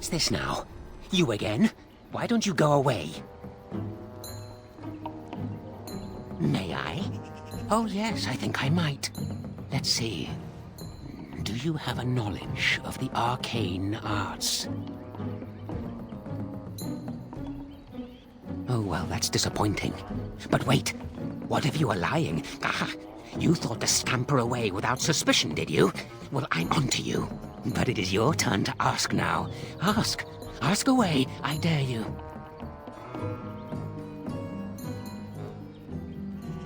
What's this now? You again? Why don't you go away? May I? Oh yes, I think I might. Let's see. Do you have a knowledge of the arcane arts? Oh, well, that's disappointing. But wait, what if you were lying? Aha! You thought to scamper away without suspicion, did you? Well, I'm onto you. But it is your turn to ask now. Ask. Ask away, I dare you.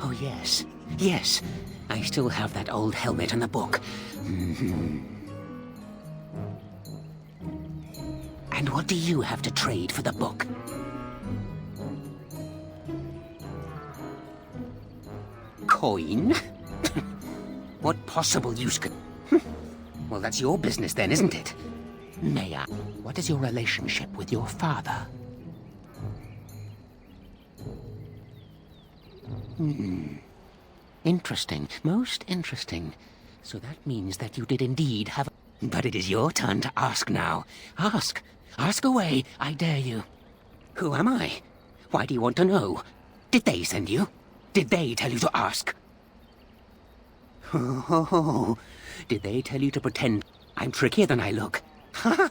Oh, yes. Yes. I still have that old helmet and the book. And what do you have to trade for the book? Coin? What possible use could... Well, that's your business then, isn't it? May I? What is your relationship with your father? Interesting. Most interesting. So that means that you did indeed have... But it is your turn to ask now. Ask. Ask away, I dare you. Who am I? Why do you want to know? Did they send you? Did they tell you to ask? Oh, did they tell you to pretend I'm trickier than I look? Ha!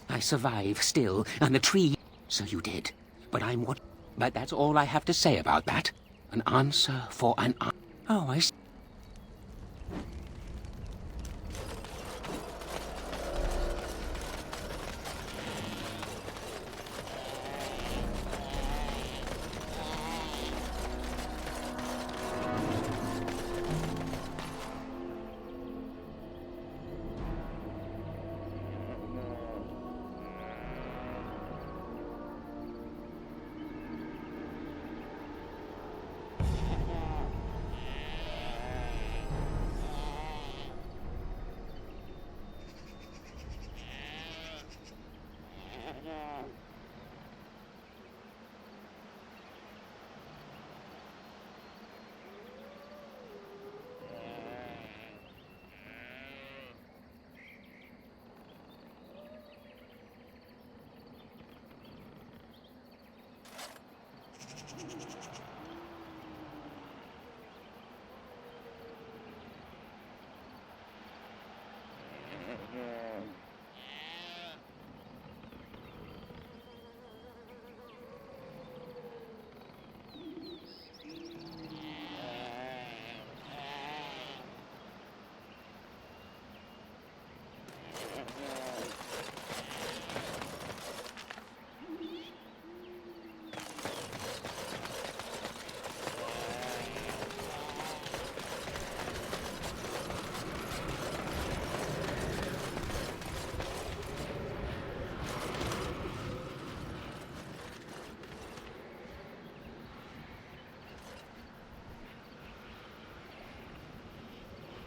I survive still, and the tree... So you did. But I'm what... But that's all I have to say about that. An answer for an... Oh, I see.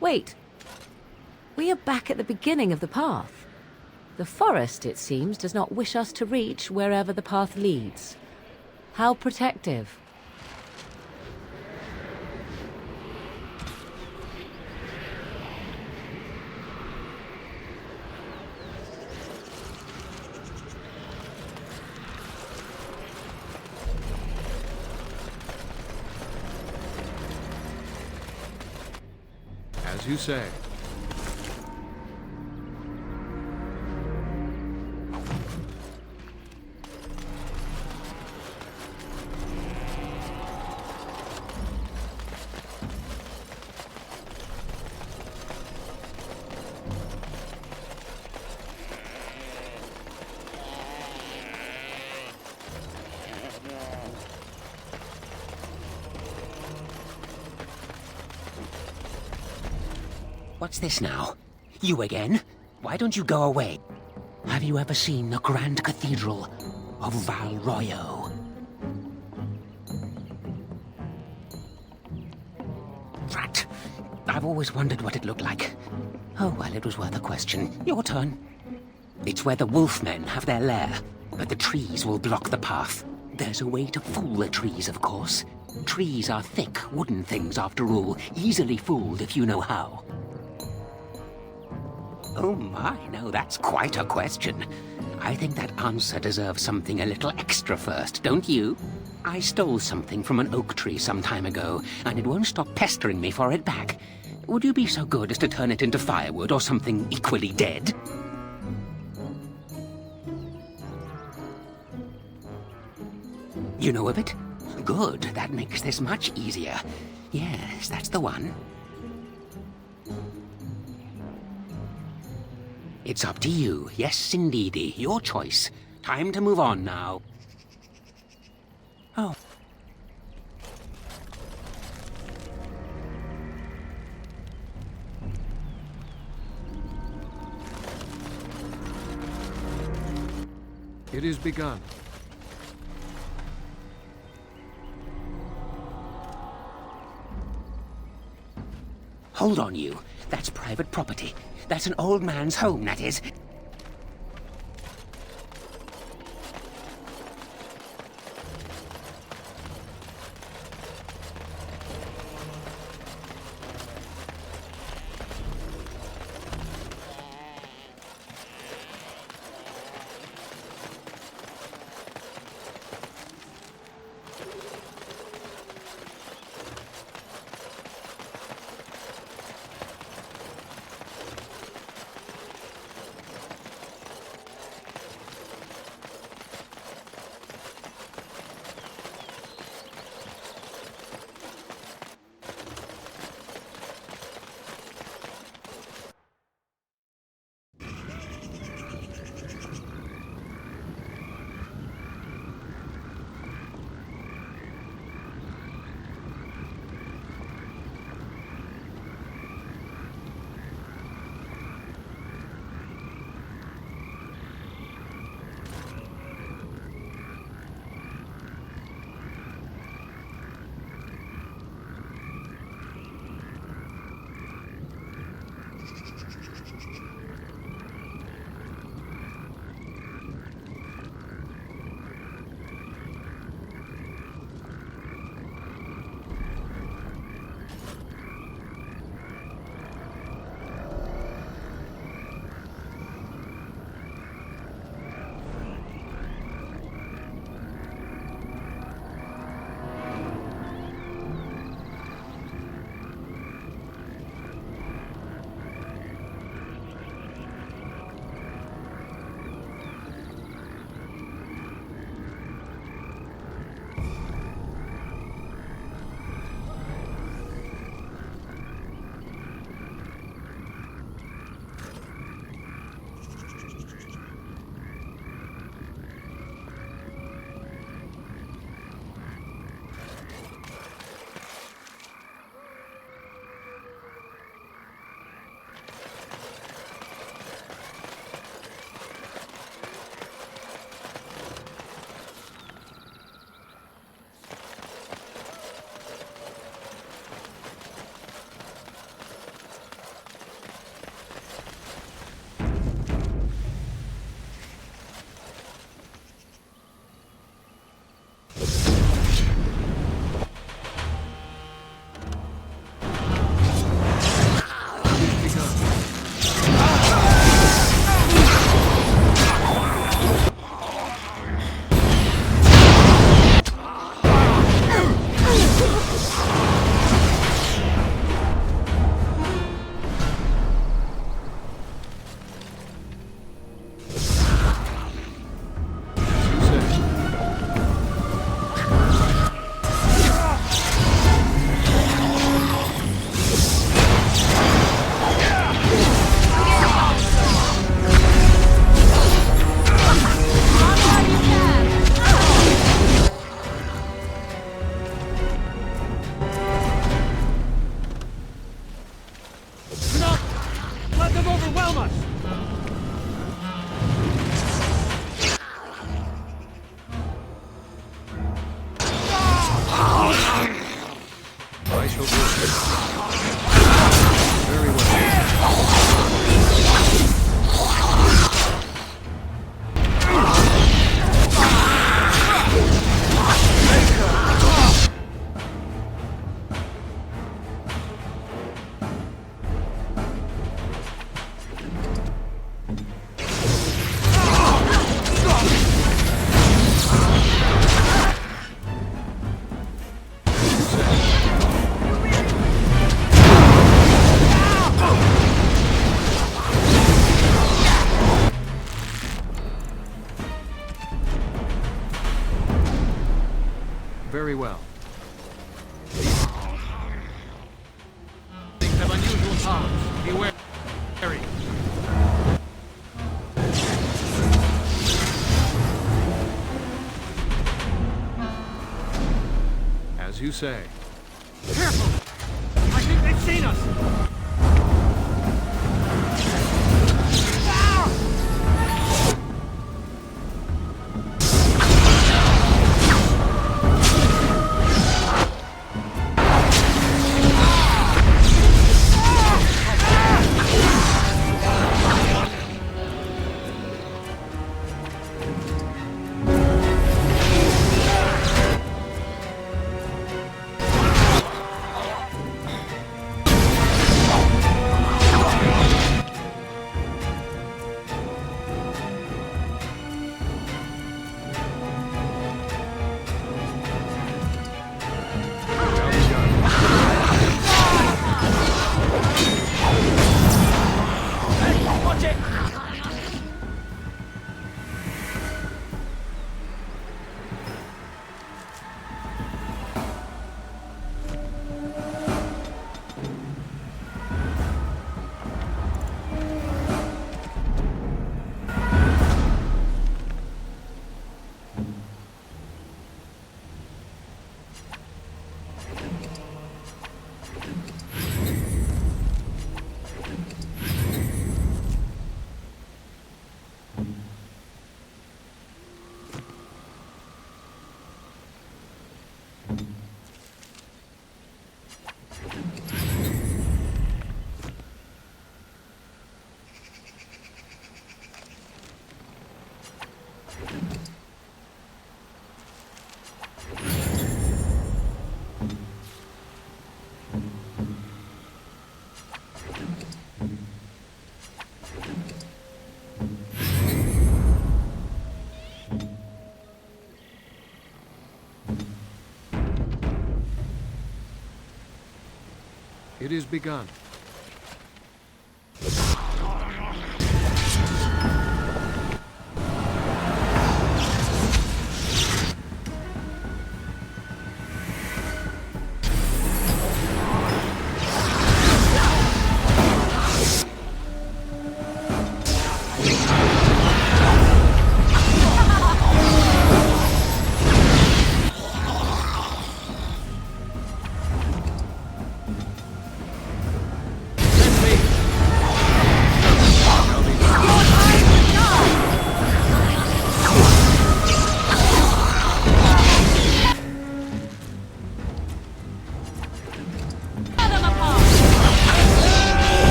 Wait. We are back at the beginning of the path. The forest, it seems, does not wish us to reach wherever the path leads. How protective. As you say. What's this now? You again? Why don't you go away? Have you ever seen the Grand Cathedral of Val Royeaux? Rat. I've always wondered what it looked like. Oh, well, it was worth a question. Your turn. It's where the wolfmen have their lair, but the trees will block the path. There's a way to fool the trees, of course. Trees are thick, wooden things, after all. Easily fooled if you know how. Oh my, no, that's quite a question. I think that answer deserves something a little extra first, don't you? I stole something from an oak tree some time ago, and it won't stop pestering me for it back. Would you be so good as to turn it into firewood or something equally dead? You know of it? Good, that makes this much easier. Yes, that's the one. It's up to you. Yes, indeedy. Your choice. Time to move on now. Oh. It is begun. Hold on, you. That's private property. That's an old man's home, that is. Very well. Things have unusual powers. Beware. As you say. Careful! I think they've seen us! It is begun.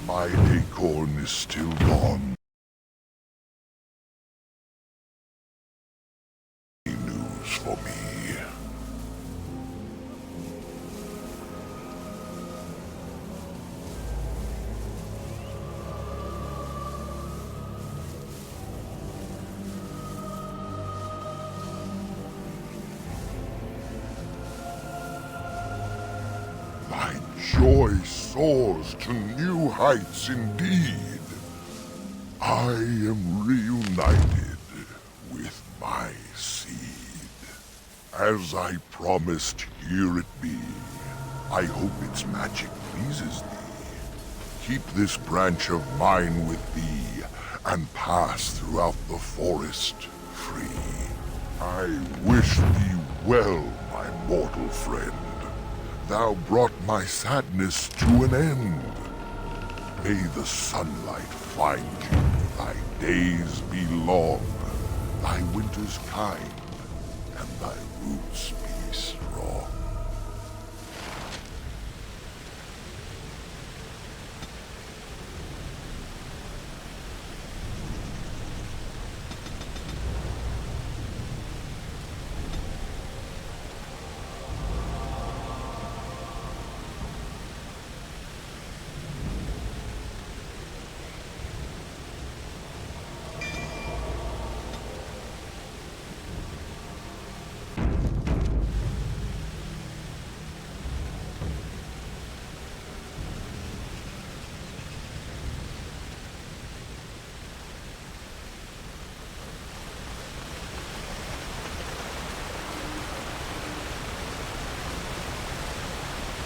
My acorn is still gone. News for me. My joy soars to new heights indeed. I am reunited with my seed. As I promised, here it be. I hope its magic pleases thee. Keep this branch of mine with thee, and pass throughout the forest free. I wish thee well, my mortal friend. Thou brought my sadness to an end. May the sunlight find you, thy days be long, thy winters kind, and thy roots be strong.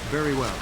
Very well.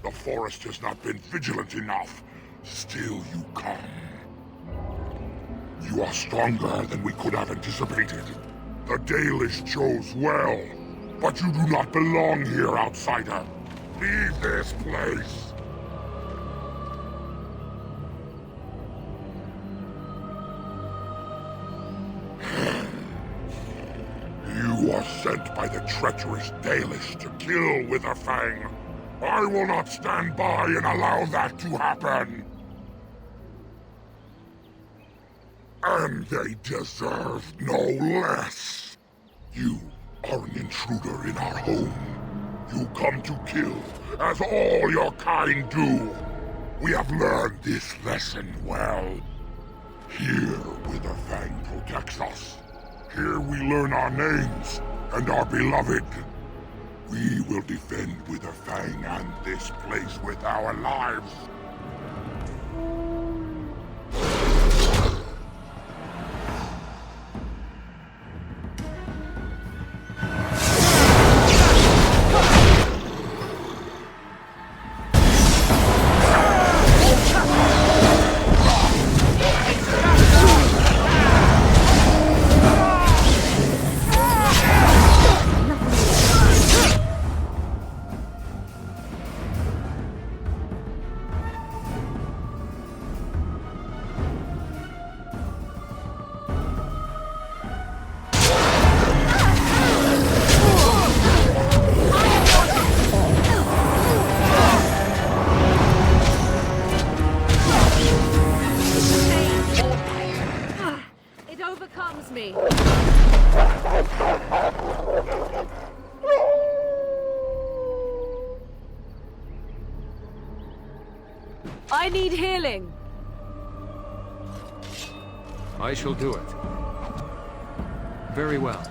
The forest has not been vigilant enough. Still you come. You are stronger than we could have anticipated. The Dalish chose well, but you do not belong here, outsider. Leave this place. You are sent by the treacherous Dalish to kill Witherfang. I will not stand by and allow that to happen. And they deserve no less. You are an intruder in our home. You come to kill, as all your kind do. We have learned this lesson well. Here, Witherfang protects us. Here we learn our names and our beloved. We will defend Witherfang and this place with our lives. I need healing. I shall do it. Very well.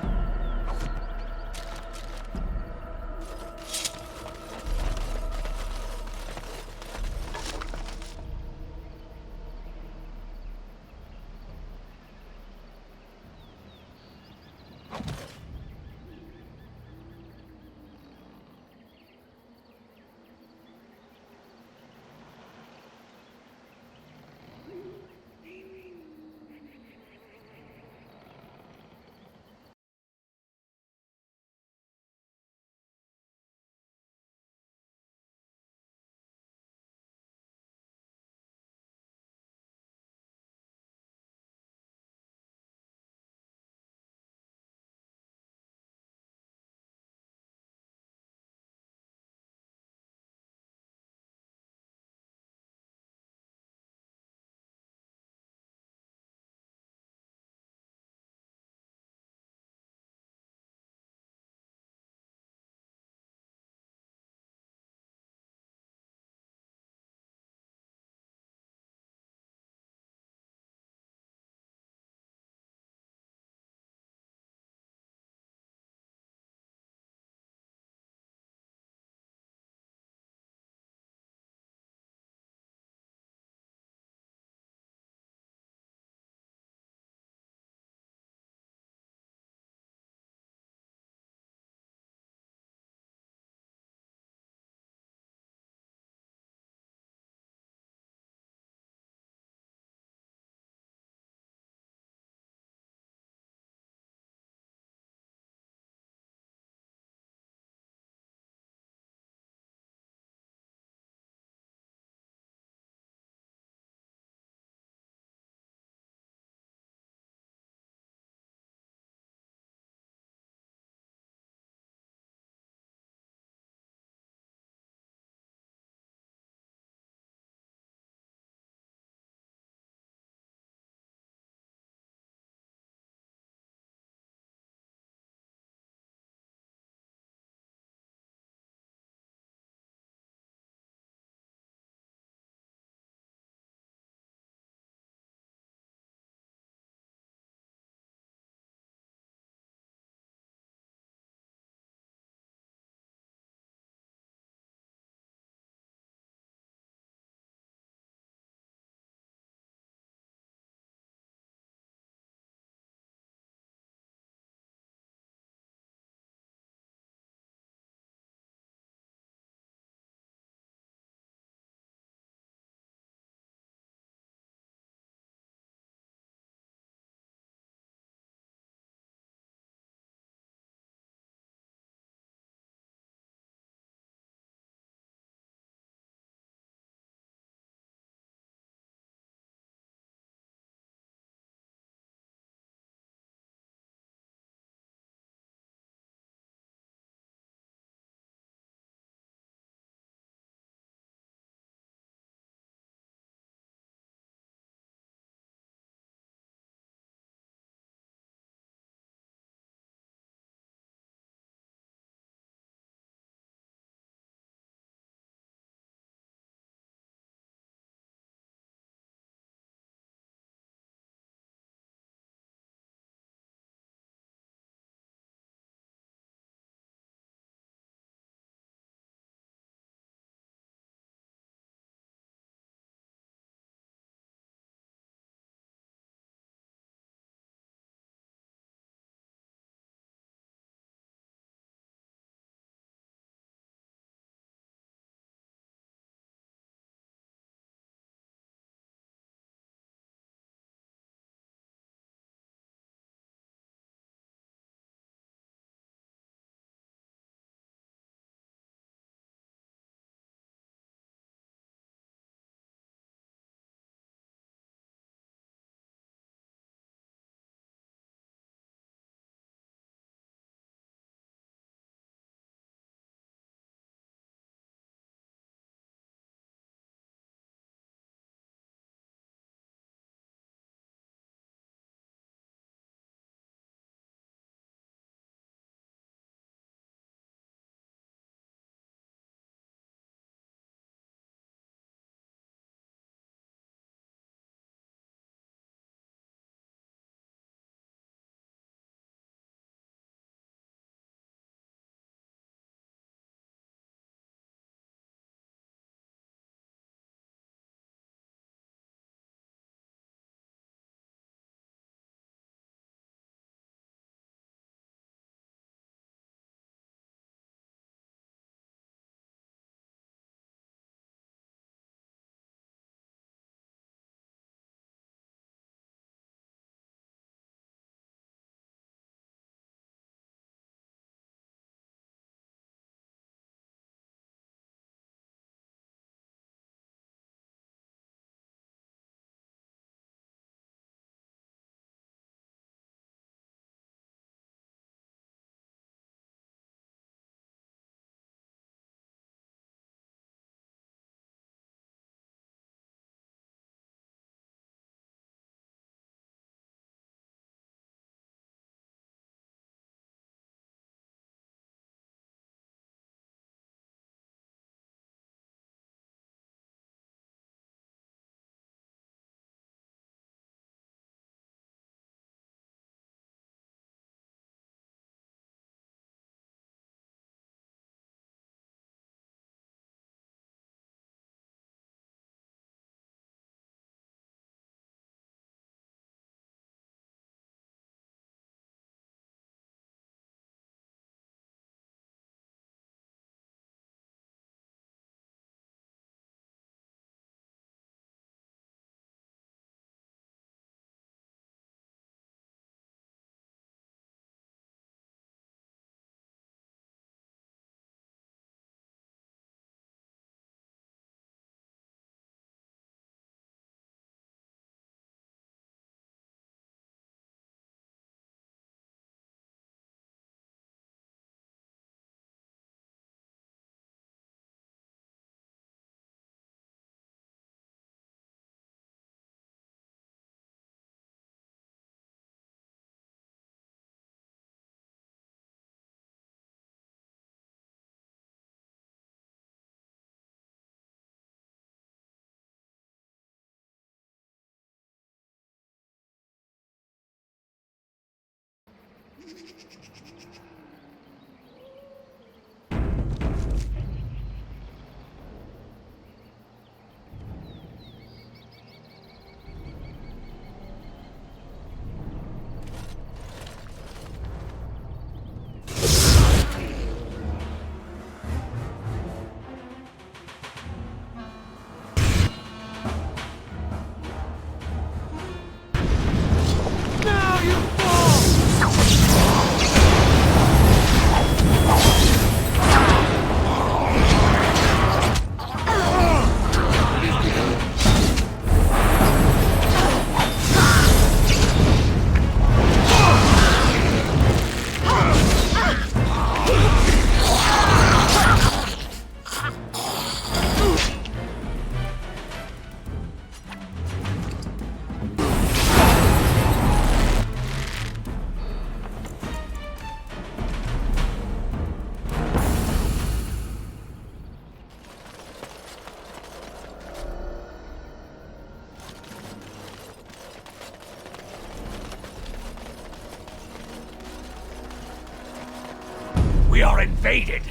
invaded.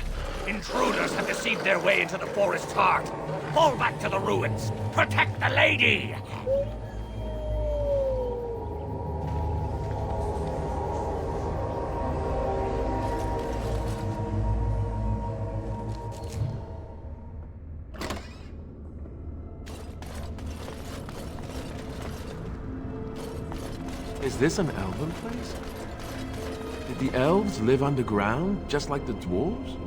Intruders have deceived their way into the forest's heart. Fall back to the ruins. Protect the lady! Is this an elven place? Did the elves live underground, just like the dwarves?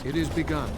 It is begun.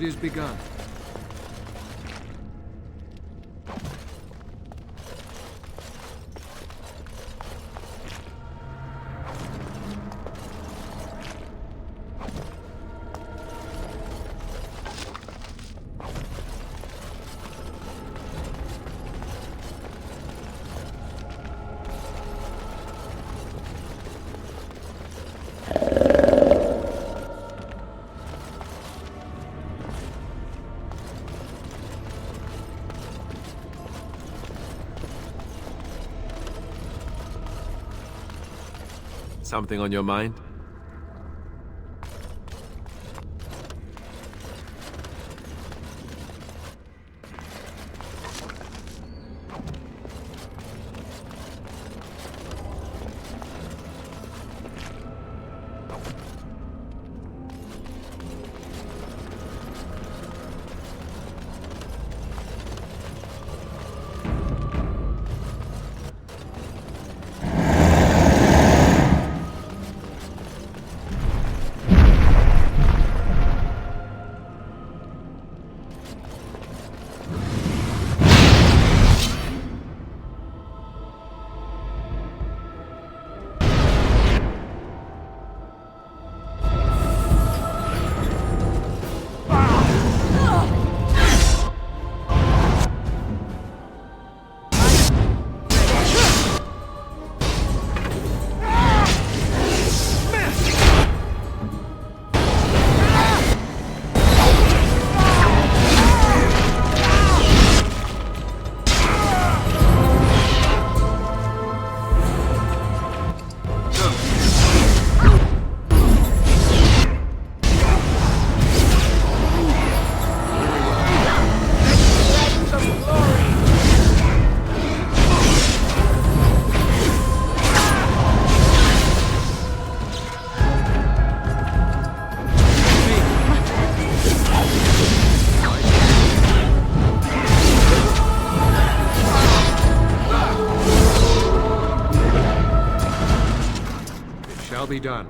is begun. Something on your mind? Shall be done.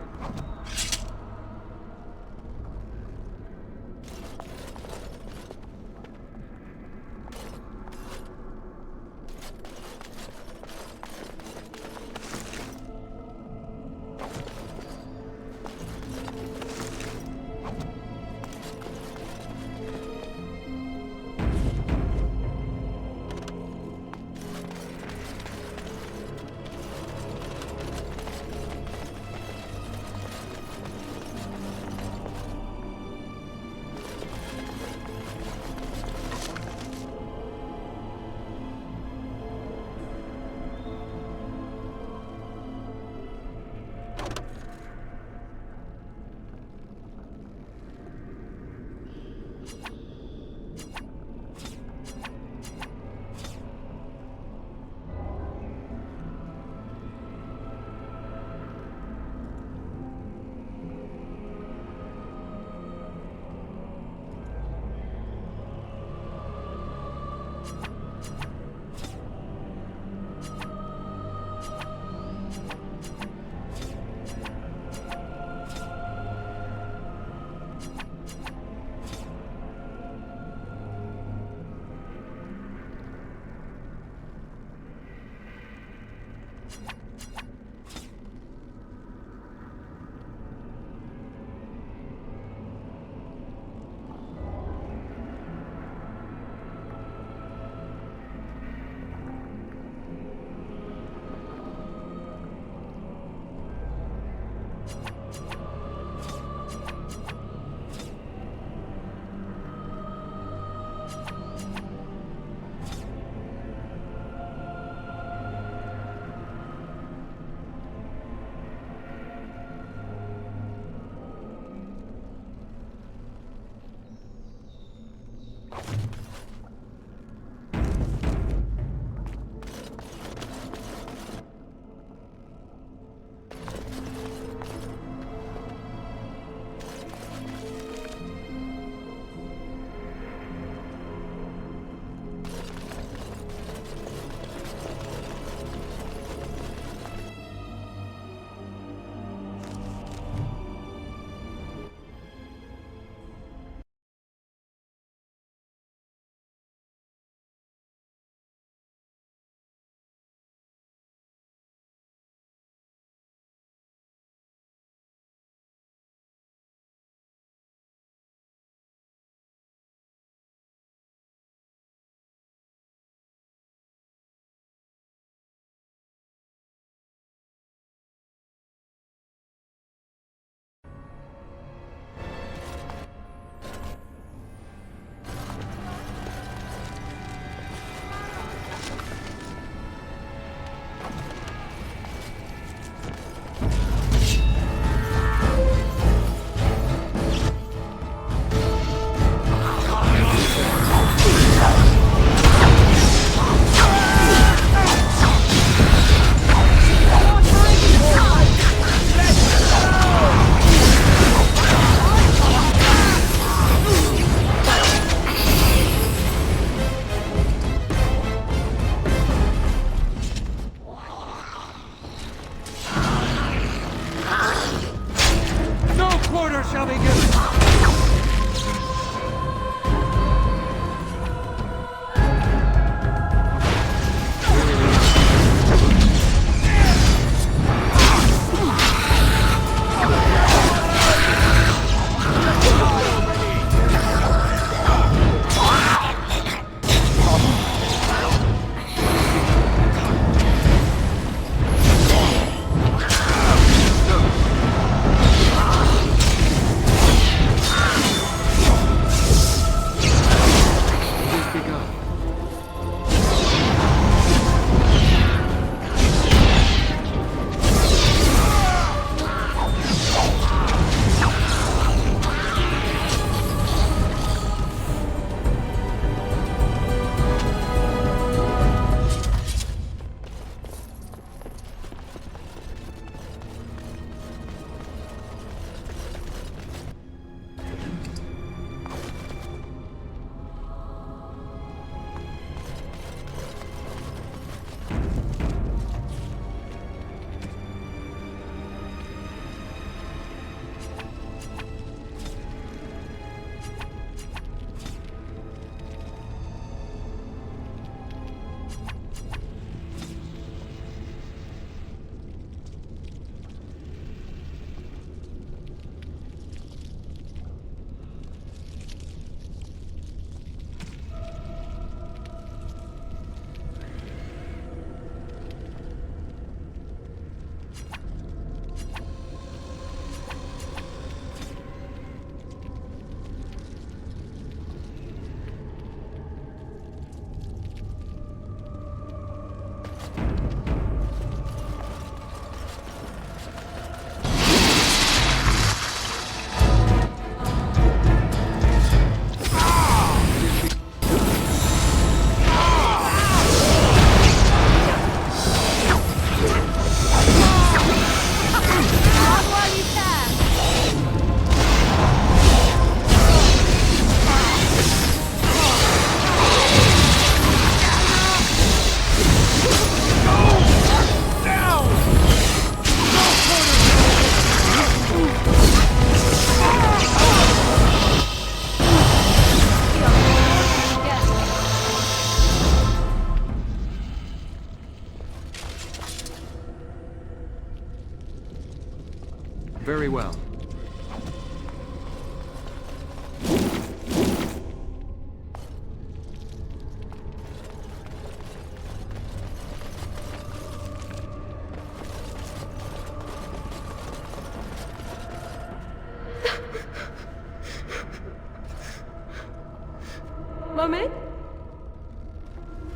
Mummy?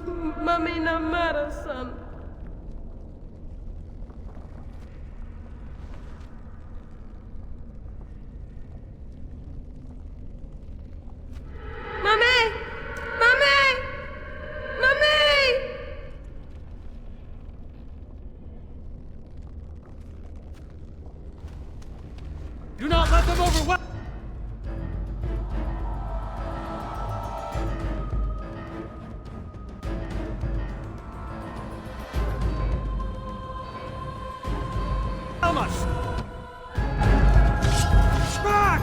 Mummy, no matter, son. Mummy! Mummy! Mummy! Do not let them overwhelm. Us. Back!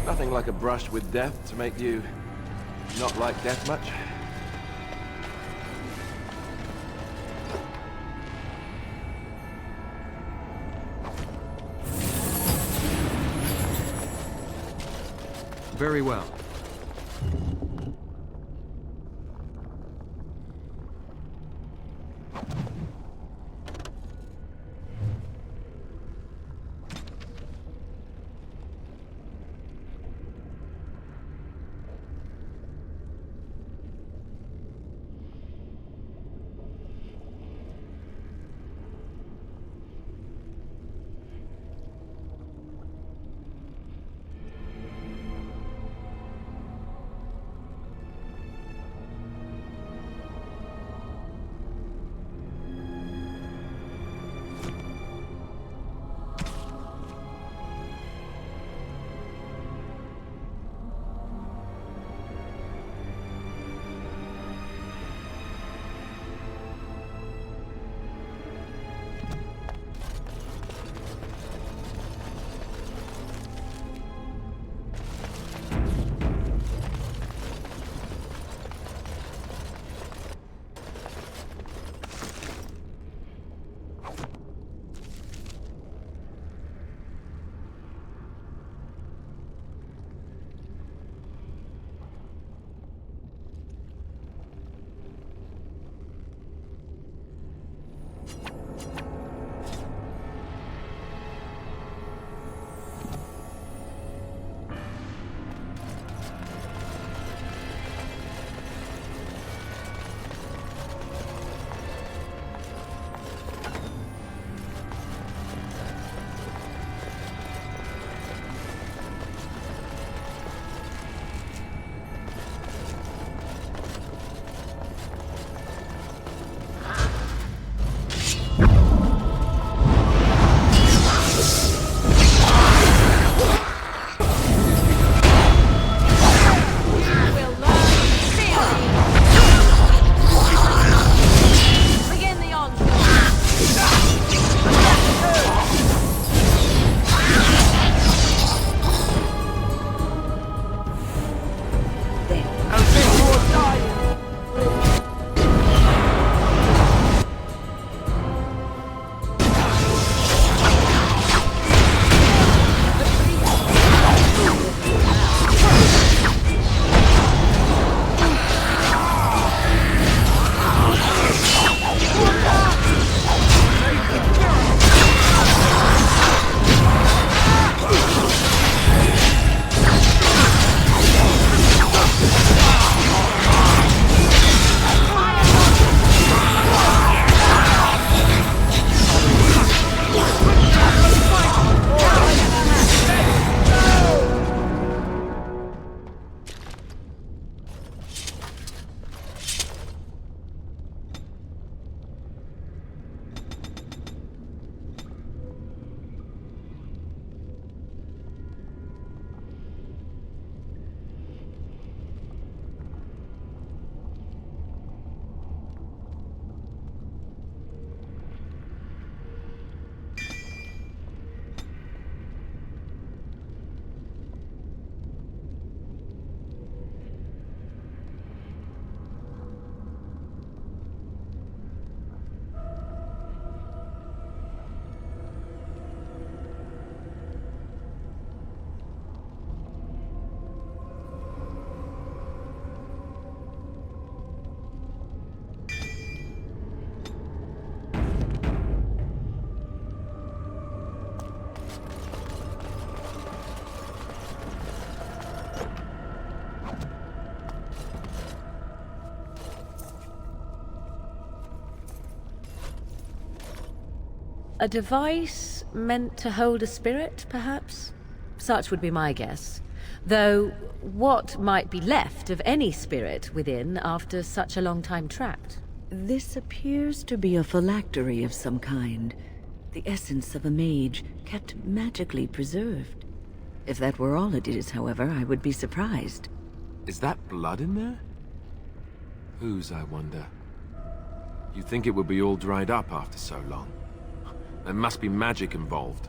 Nothing like a brush with death to make you not like death much. Very well. A device meant to hold a spirit, perhaps? Such would be my guess. Though, what might be left of any spirit within after such a long time trapped? This appears to be a phylactery of some kind. The essence of a mage kept magically preserved. If that were all it is, however, I would be surprised. Is that blood in there? Whose, I wonder? You'd think it would be all dried up after so long. There must be magic involved.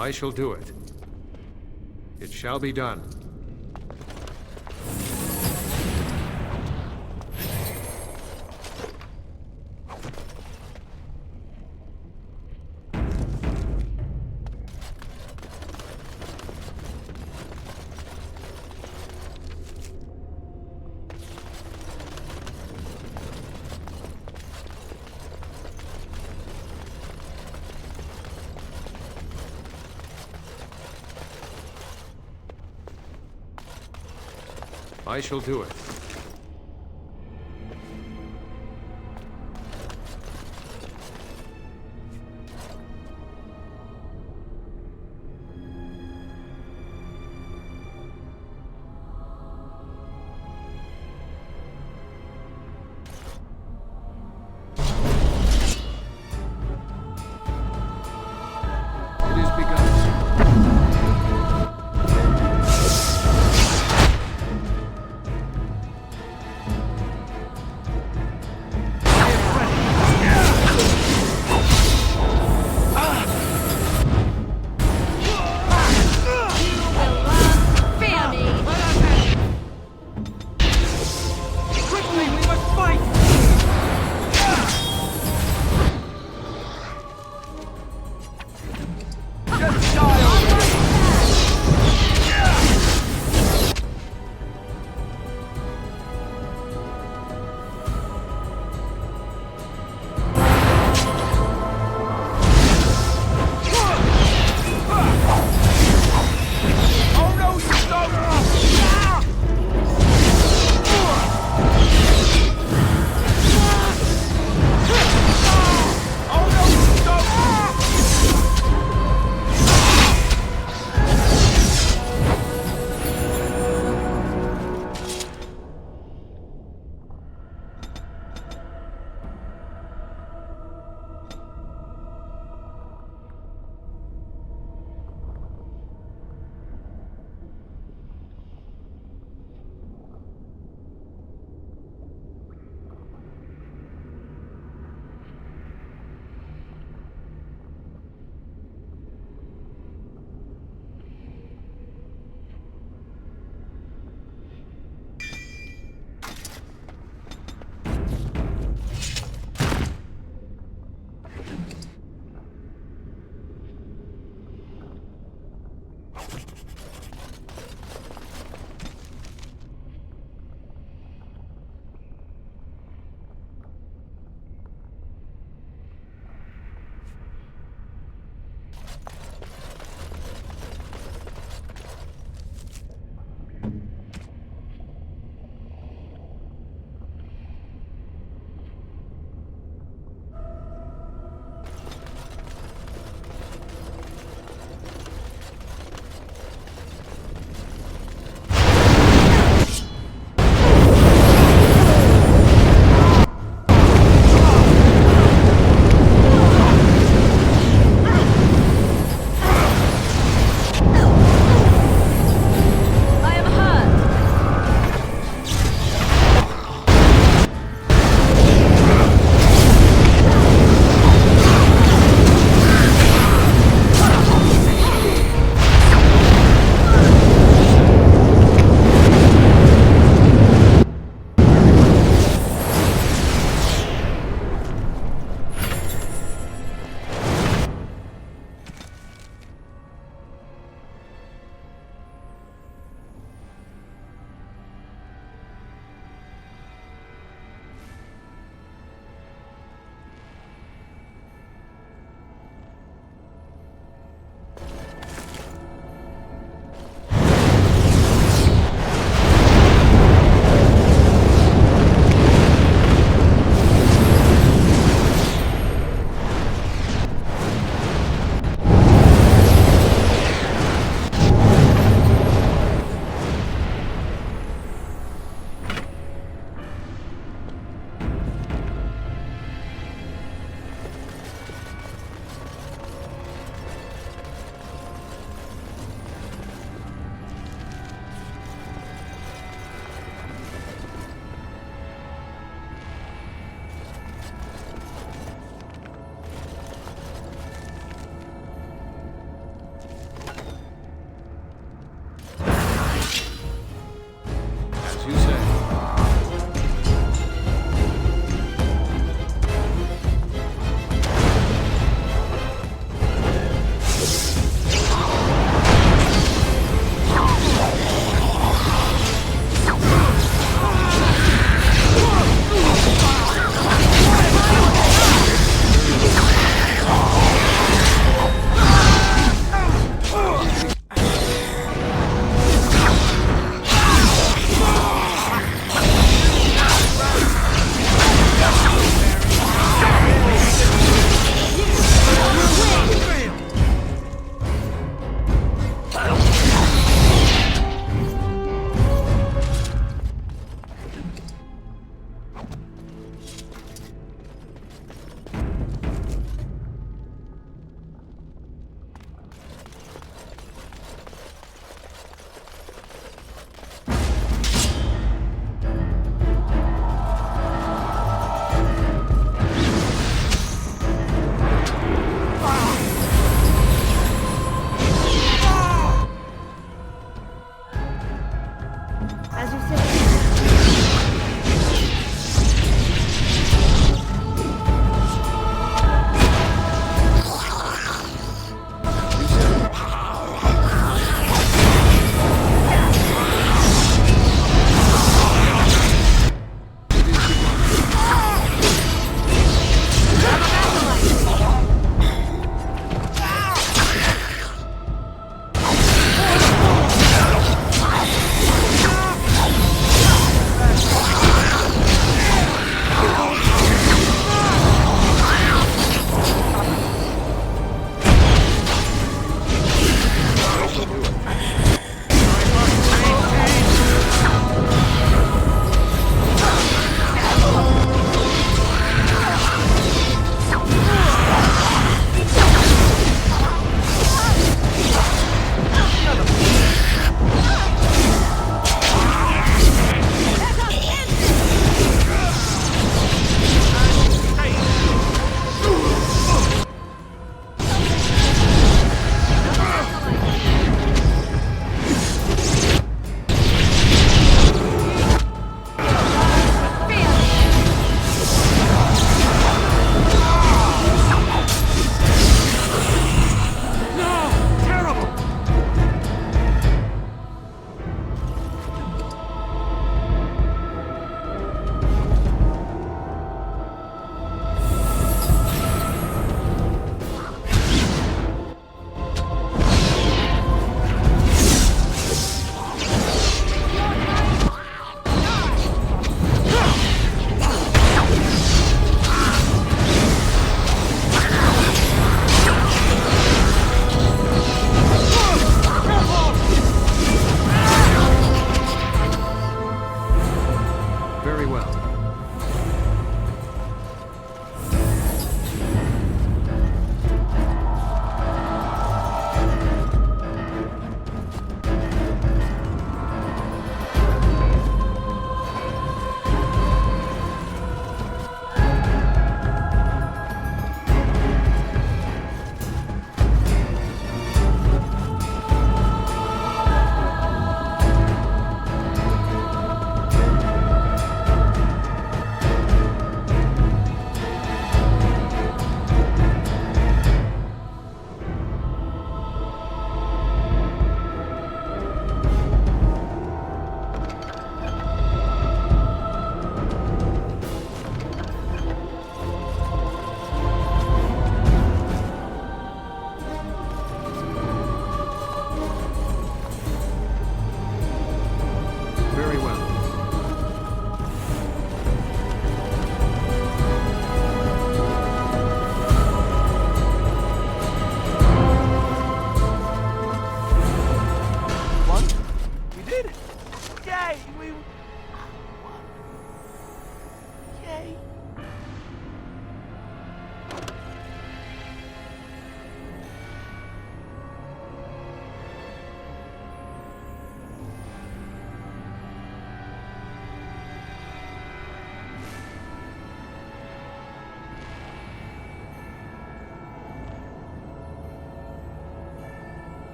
I shall do it. It shall be done. I shall do it. It is begun.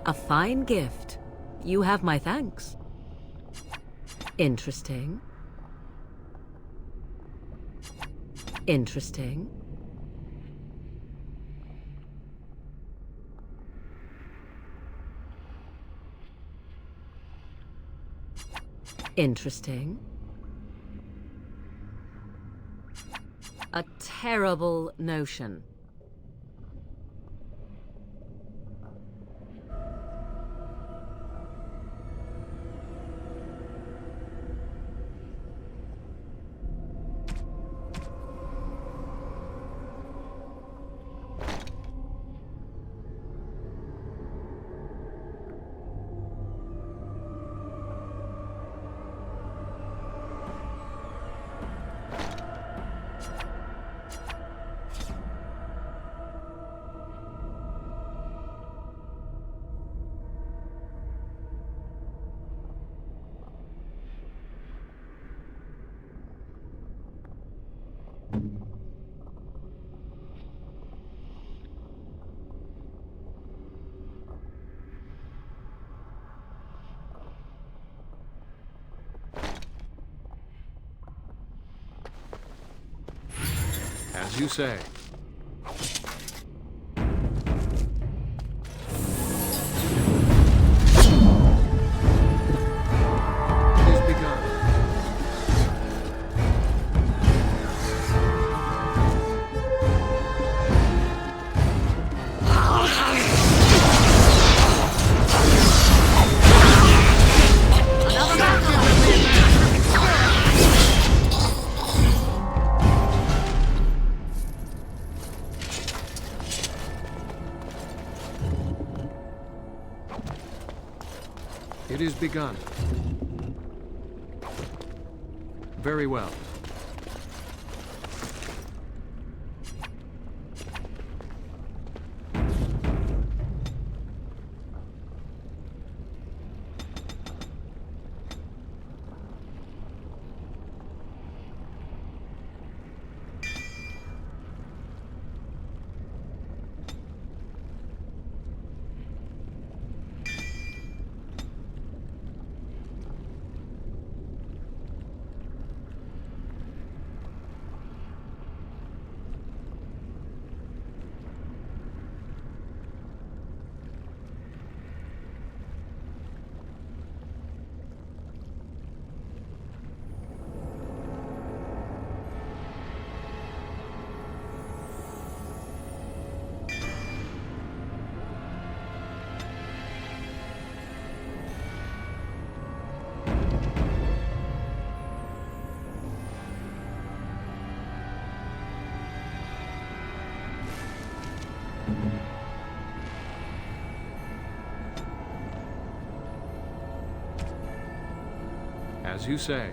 A fine gift. You have my thanks. Interesting. Interesting. Interesting. A terrible notion. As you say. It is begun. It is begun. Very well. As you say.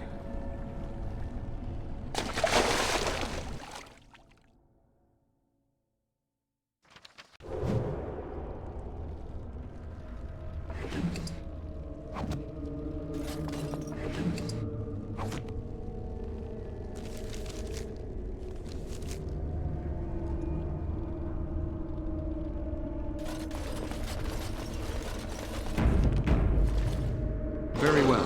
Very well.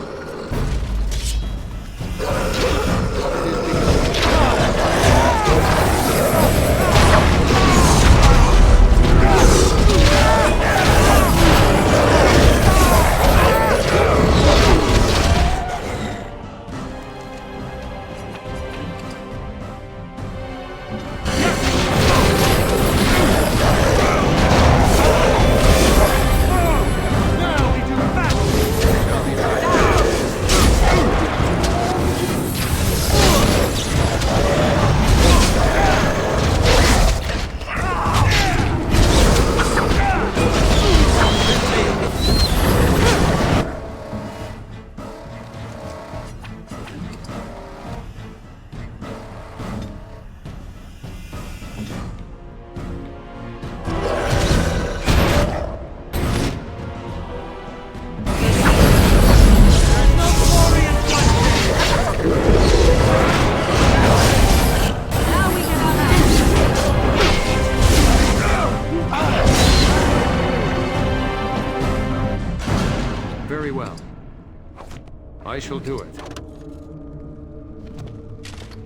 I shall do it.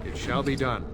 It shall be done.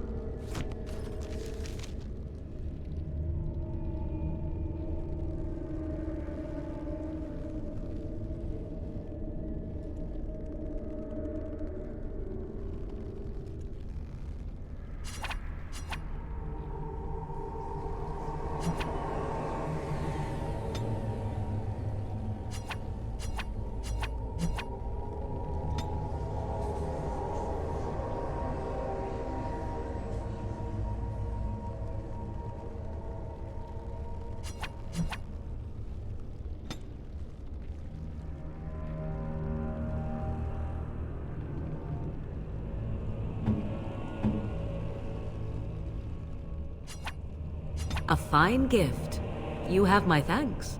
A fine gift. You have my thanks.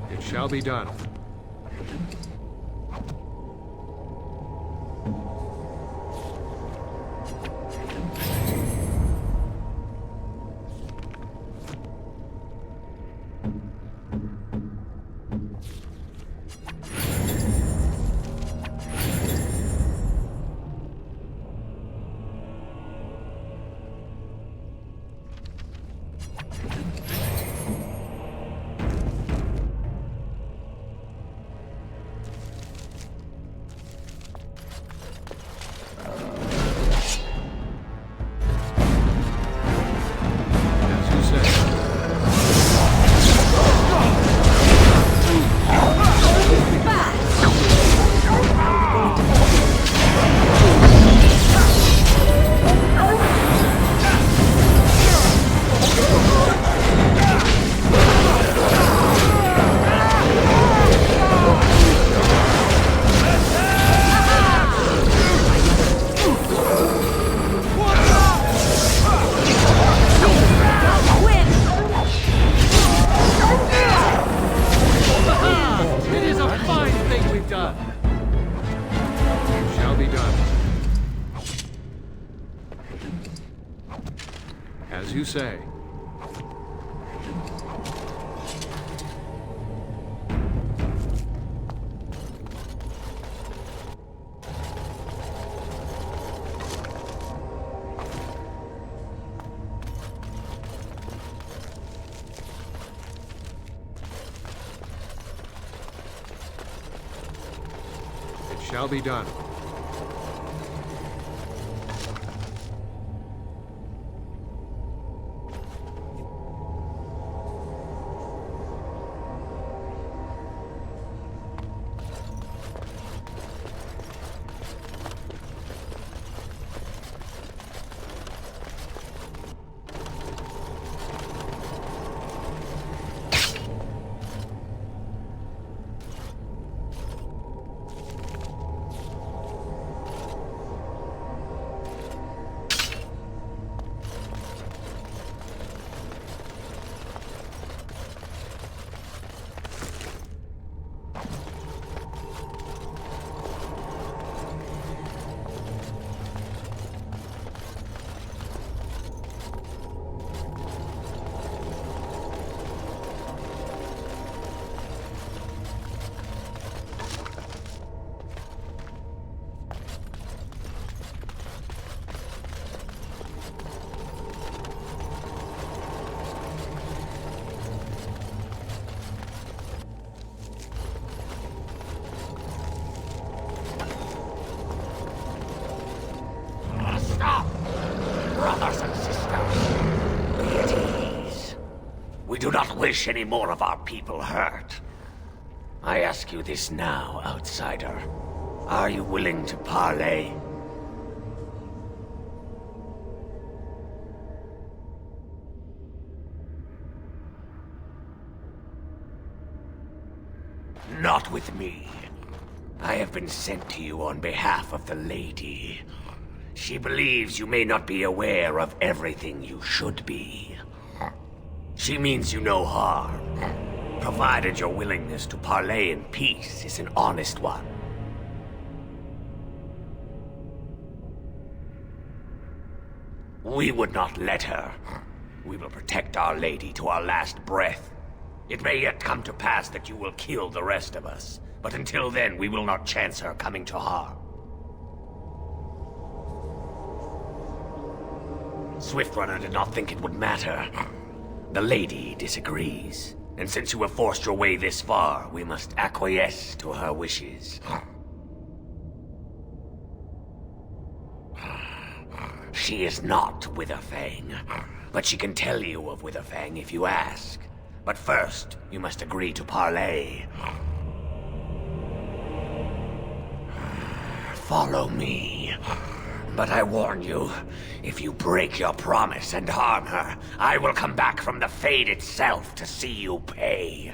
It shall be done. As you say. It shall be done. Brothers and sisters, be at ease. We do not wish any more of our people hurt. I ask you this now, outsider. Are you willing to parley? Not with me. I have been sent to you on behalf of the Lady. She believes you may not be aware of everything you should be. She means you no harm, provided your willingness to parley in peace is an honest one. We would not let her. We will protect Our Lady to our last breath. It may yet come to pass that you will kill the rest of us, but until then we will not chance her coming to harm. Swiftrunner did not think it would matter. The Lady disagrees, and since you have forced your way this far, we must acquiesce to her wishes. She is not Witherfang, but she can tell you of Witherfang if you ask. But first, you must agree to parley. Follow me. But I warn you, if you break your promise and harm her, I will come back from the Fade itself to see you pay.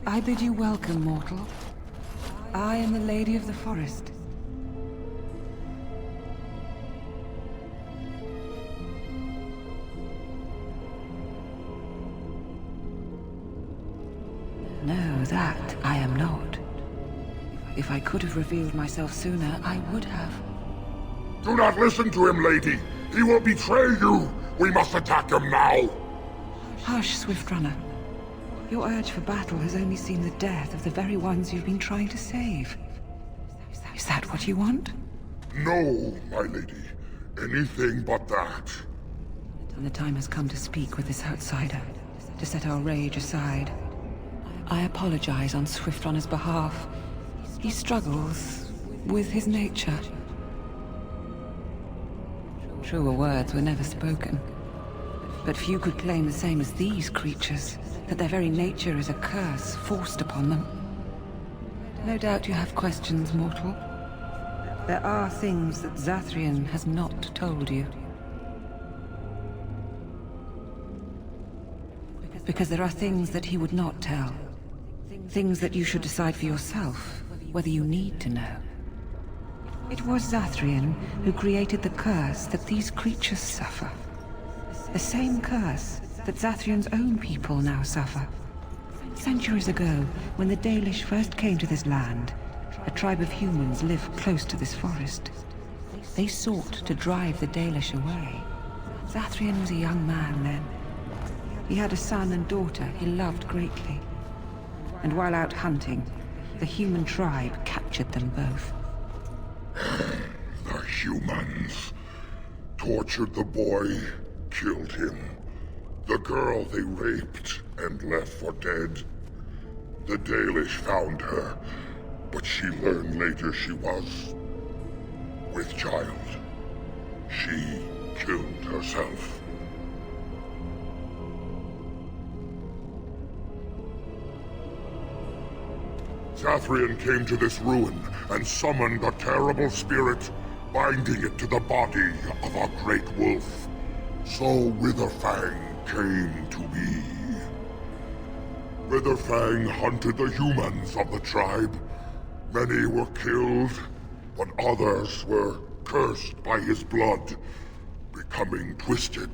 I bid you welcome, mortal. I am the Lady of the Forest. No, that I am not. If I could have revealed myself sooner, I would have. Do not listen to him, lady. He will betray you. We must attack him now. Hush, Swiftrunner. Your urge for battle has only seen the death of the very ones you've been trying to save. Is that what you want? No, my lady. Anything but that. And the time has come to speak with this outsider, to set our rage aside. I apologize on Swiftrunner's behalf. He struggles with his nature. Truer words were never spoken. But few could claim the same as these creatures, that their very nature is a curse forced upon them. No doubt you have questions, mortal. There are things that Zathrian has not told you. Because there are things that he would not tell. Things that you should decide for yourself, whether you need to know. It was Zathrian who created the curse that these creatures suffer. The same curse that Zathrian's own people now suffer. Centuries ago, when the Dalish first came to this land, a tribe of humans lived close to this forest. They sought to drive the Dalish away. Zathrian was a young man then. He had a son and daughter he loved greatly. And while out hunting, the human tribe captured them both. The humans tortured the boy, killed him. The girl they raped and left for dead. The Dalish found her, but she learned later she was with child. She killed herself. Zathrian came to this ruin and summoned a terrible spirit, binding it to the body of a great wolf. So Witherfang came to be. Witherfang hunted the humans of the tribe. Many were killed, but others were cursed by his blood, becoming twisted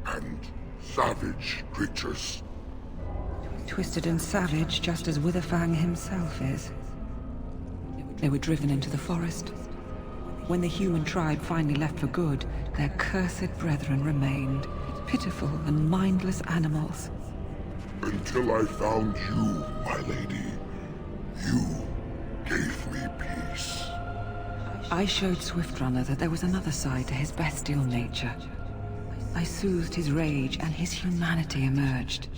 and savage creatures. Twisted and savage, just as Witherfang himself is. They were driven into the forest. When the human tribe finally left for good, their cursed brethren remained, pitiful and mindless animals. Until I found you, my lady. You gave me peace. I showed Swiftrunner that there was another side to his bestial nature. I soothed his rage and his humanity emerged.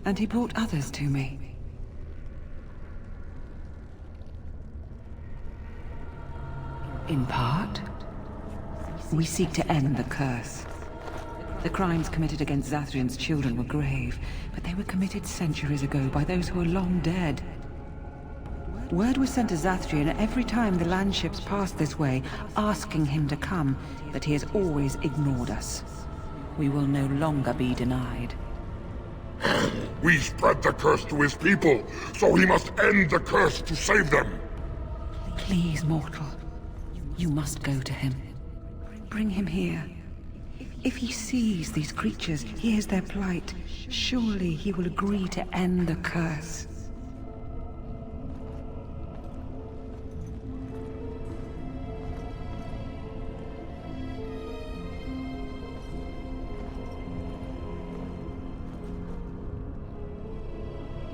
And he brought others to me. In part, we seek to end the curse. The crimes committed against Zathrian's children were grave, but they were committed centuries ago by those who are long dead. Word was sent to Zathrian every time the landships passed this way, asking him to come, but he has always ignored us. We will no longer be denied. We spread the curse to his people, so he must end the curse to save them. Please, mortal. You must go to him. Bring him here. If he sees these creatures, hears their plight, surely he will agree to end the curse.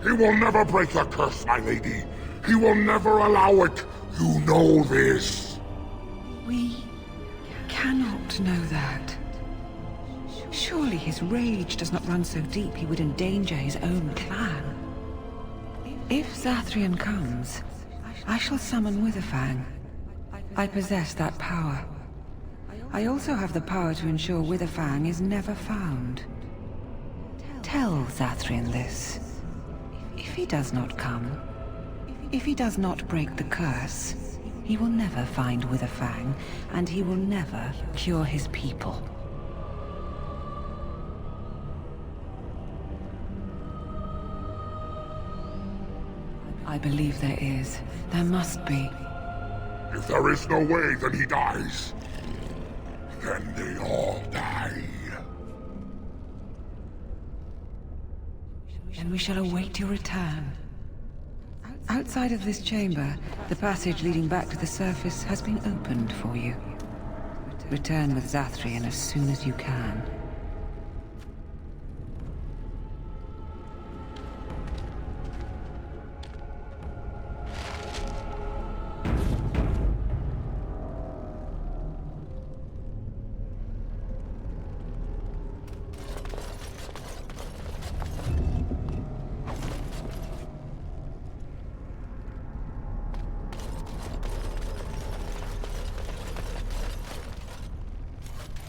He will never break the curse, my lady. He will never allow it. You know this. We cannot know that. Surely his rage does not run so deep he would endanger his own clan. If Zathrian comes, I shall summon Witherfang. I possess that power. I also have the power to ensure Witherfang is never found. Tell Zathrian this. If he does not come, if he does not break the curse, he will never find Witherfang, and he will never cure his people. I believe there is. There must be. If there is no way, then he dies. Then they all die. Then we shall await your return. Outside of this chamber, the passage leading back to the surface has been opened for you. Return with Zathrian as soon as you can.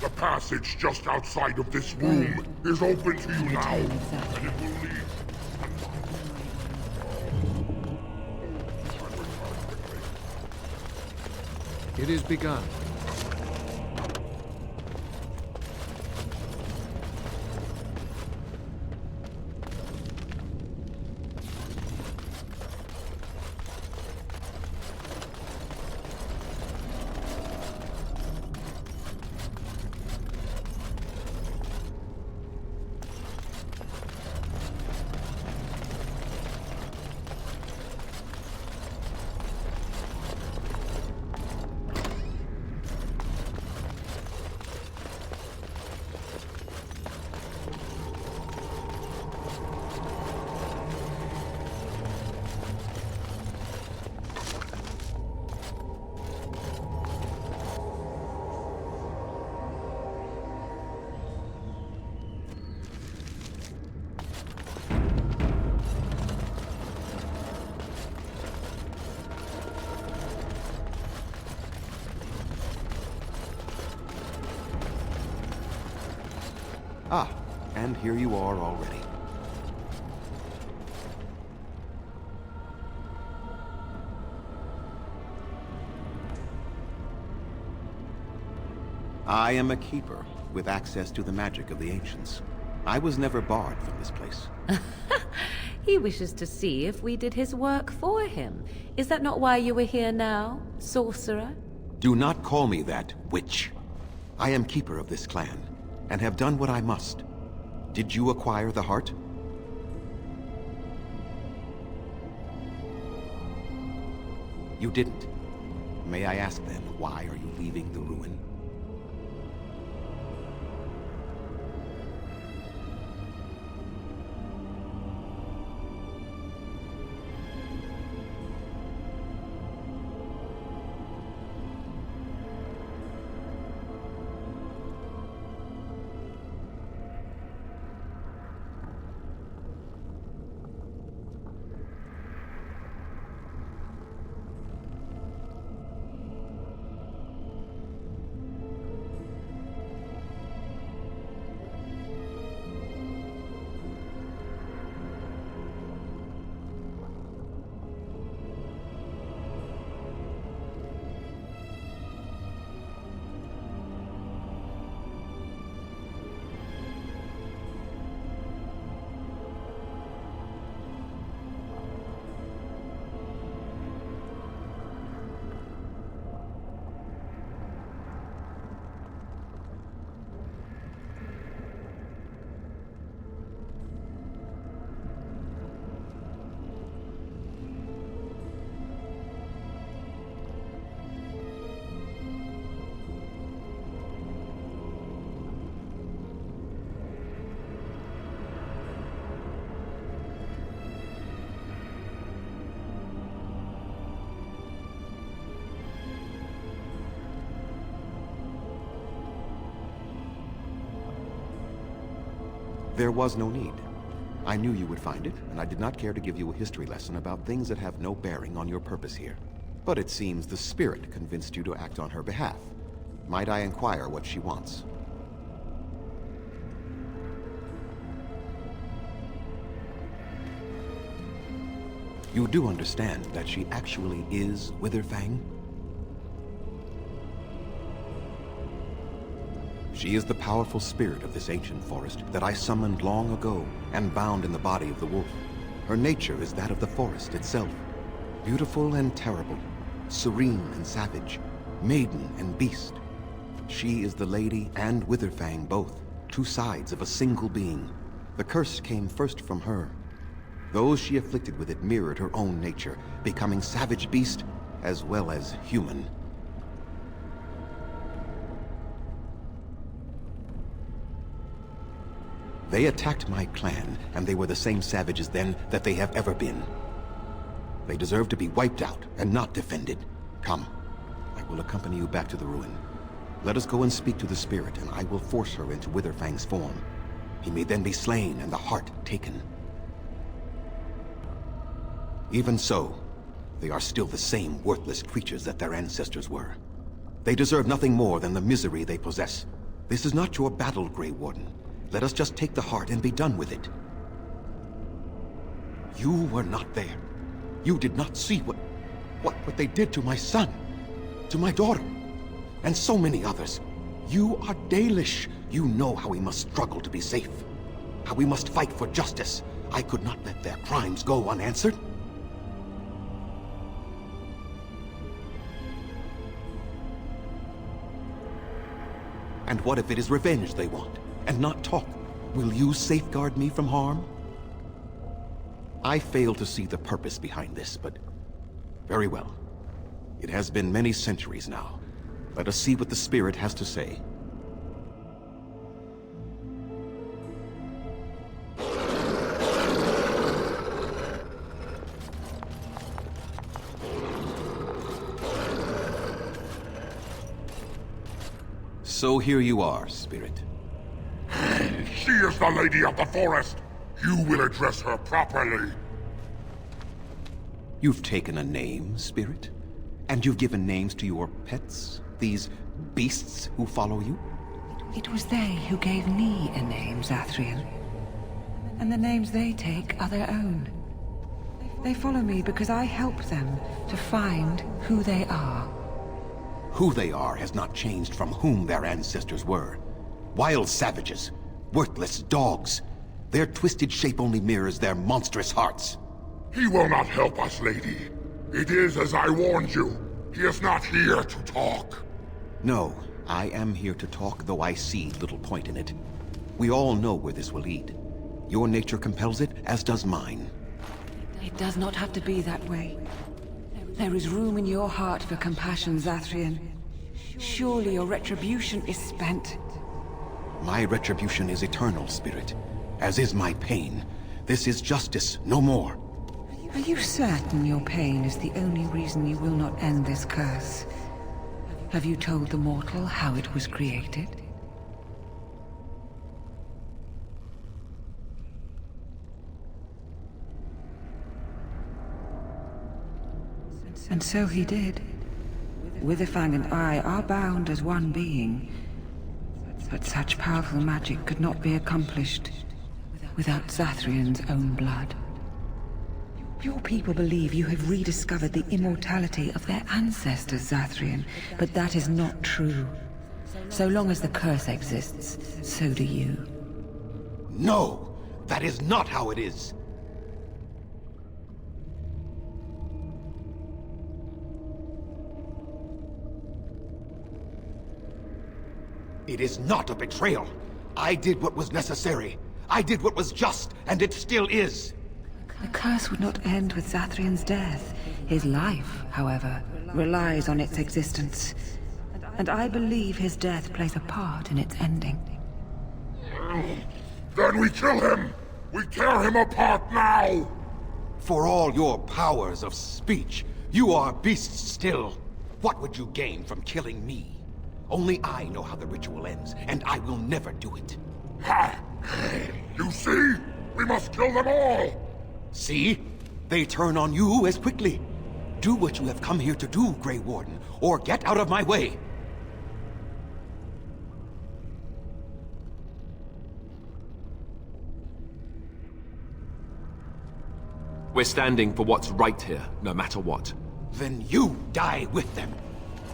The passage just outside of this room is open to you now, and it will lead. It is begun. Ah, and here you are already. I am a keeper with access to the magic of the ancients. I was never barred from this place. He wishes to see if we did his work for him. Is that not why you were here now, sorcerer? Do not call me that, witch. I am keeper of this clan, and have done what I must. Did you acquire the heart? You didn't. May I ask then, why are you leaving the ruin? There was no need. I knew you would find it, and I did not care to give you a history lesson about things that have no bearing on your purpose here. But it seems the Spirit convinced you to act on her behalf. Might I inquire what she wants? You do understand that she actually is Witherfang? She is the powerful spirit of this ancient forest that I summoned long ago and bound in the body of the wolf. Her nature is that of the forest itself. Beautiful and terrible, serene and savage, maiden and beast. She is the Lady and Witherfang both, two sides of a single being. The curse came first from her. Those she afflicted with it mirrored her own nature, becoming savage beast as well as human. They attacked my clan, and they were the same savages then that they have ever been. They deserve to be wiped out and not defended. Come, I will accompany you back to the ruin. Let us go and speak to the spirit, and I will force her into Witherfang's form. He may then be slain and the heart taken. Even so, they are still the same worthless creatures that their ancestors were. They deserve nothing more than the misery they possess. This is not your battle, Grey Warden. Let us just take the heart and be done with it. You were not there. You did not see what they did to my son, to my daughter, and so many others. You are Dalish. You know how we must struggle to be safe, how we must fight for justice. I could not let their crimes go unanswered. And what if it is revenge they want, and not talk? Will you safeguard me from harm? I fail to see the purpose behind this, but very well. It has been many centuries now. Let us see what the spirit has to say. So here you are, Spirit. She is the Lady of the Forest. You will address her properly. You've taken a name, Spirit? And you've given names to your pets? These beasts who follow you? It was they who gave me a name, Zathrian. And the names they take are their own. They follow me because I help them to find who they are. Who they are has not changed from whom their ancestors were. Wild savages, worthless dogs. Their twisted shape only mirrors their monstrous hearts. He will not help us, Lady. It is as I warned you. He is not here to talk. No, I am here to talk, though I see little point in it. We all know where this will lead. Your nature compels it, as does mine. It does not have to be that way. There is room in your heart for compassion, Zathrian. Surely your retribution is spent. My retribution is eternal, Spirit, as is my pain. This is justice, no more. Are you certain your pain is the only reason you will not end this curse? Have you told the mortal how it was created? And so he did. Witherfang and I are bound as one being. But such powerful magic could not be accomplished without Zathrian's own blood. Your people believe you have rediscovered the immortality of their ancestors, Zathrian, but that is not true. So long as the curse exists, so do you. No! That is not how it is! It is not a betrayal. I did what was necessary. I did what was just, and it still is. The curse would not end with Zathrian's death. His life, however, relies on its existence. And I believe his death plays a part in its ending. Then we kill him! We tear him apart now! For all your powers of speech, you are beasts still. What would you gain from killing me? Only I know how the ritual ends, and I will never do it. Ha! You see? We must kill them all! See? They turn on you as quickly. Do what you have come here to do, Grey Warden, or get out of my way! We're standing for what's right here, no matter what. Then you die with them.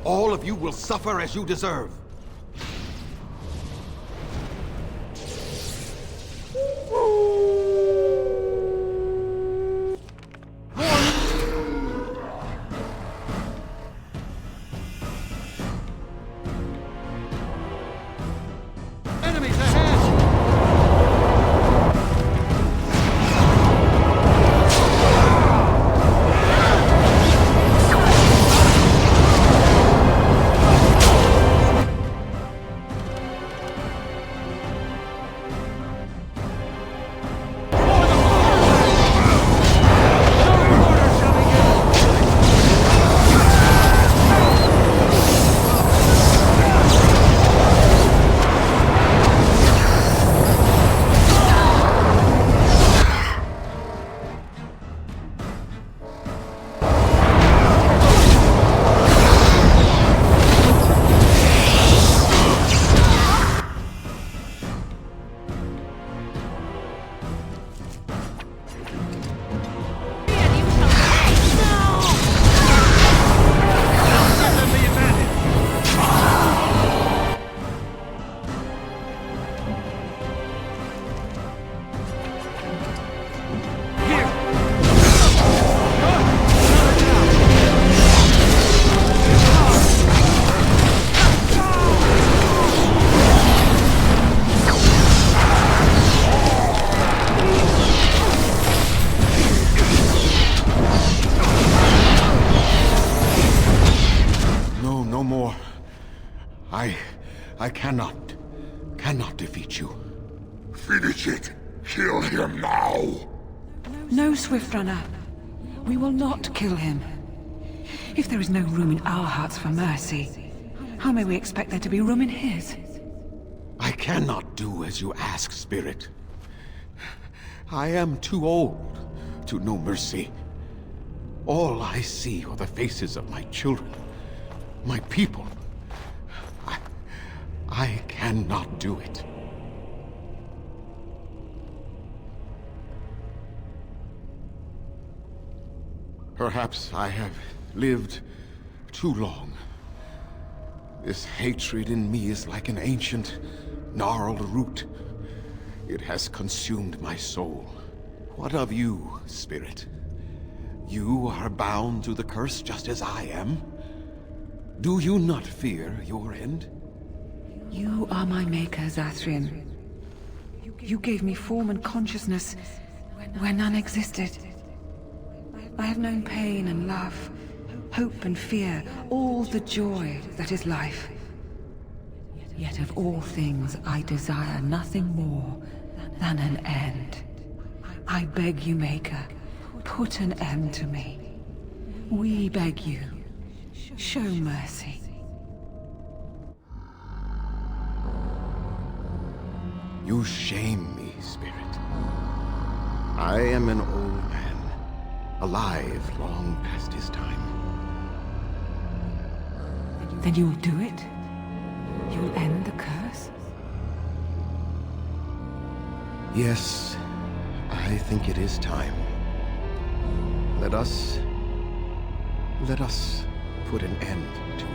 All of you will suffer as you deserve. Enemies ahead! I cannot defeat you. Finish it! Kill him now! No, Swiftrunner. We will not kill him. If there is no room in our hearts for mercy, how may we expect there to be room in his? I cannot do as you ask, Spirit. I am too old to know mercy. All I see are the faces of my children, my people. I cannot do it. Perhaps I have lived too long. This hatred in me is like an ancient, gnarled root. It has consumed my soul. What of you, Spirit? You are bound to the curse just as I am. Do you not fear your end? You are my maker, Zathrian. You gave me form and consciousness where none existed. I have known pain and love, hope and fear, all the joy that is life. Yet of all things, I desire nothing more than an end. I beg you, Maker, put an end to me. We beg you, show mercy. You shame me, Spirit. I am an old man, alive long past his time. Then you'll do it? You'll end the curse? Yes, I think it is time. Let us put an end to it all.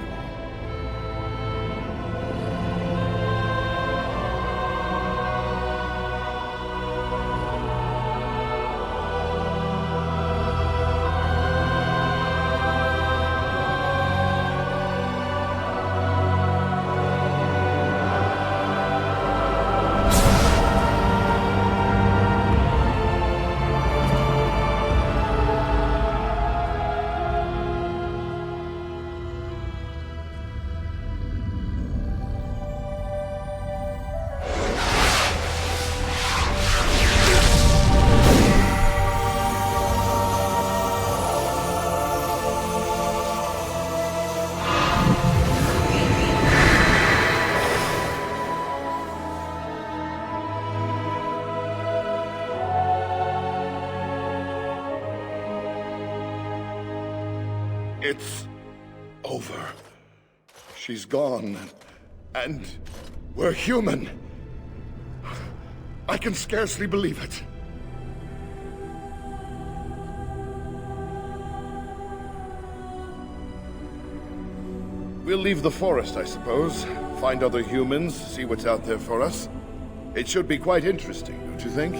It's over. She's gone. And we're human. I can scarcely believe it. We'll leave the forest, I suppose. Find other humans, see what's out there for us. It should be quite interesting, don't you think?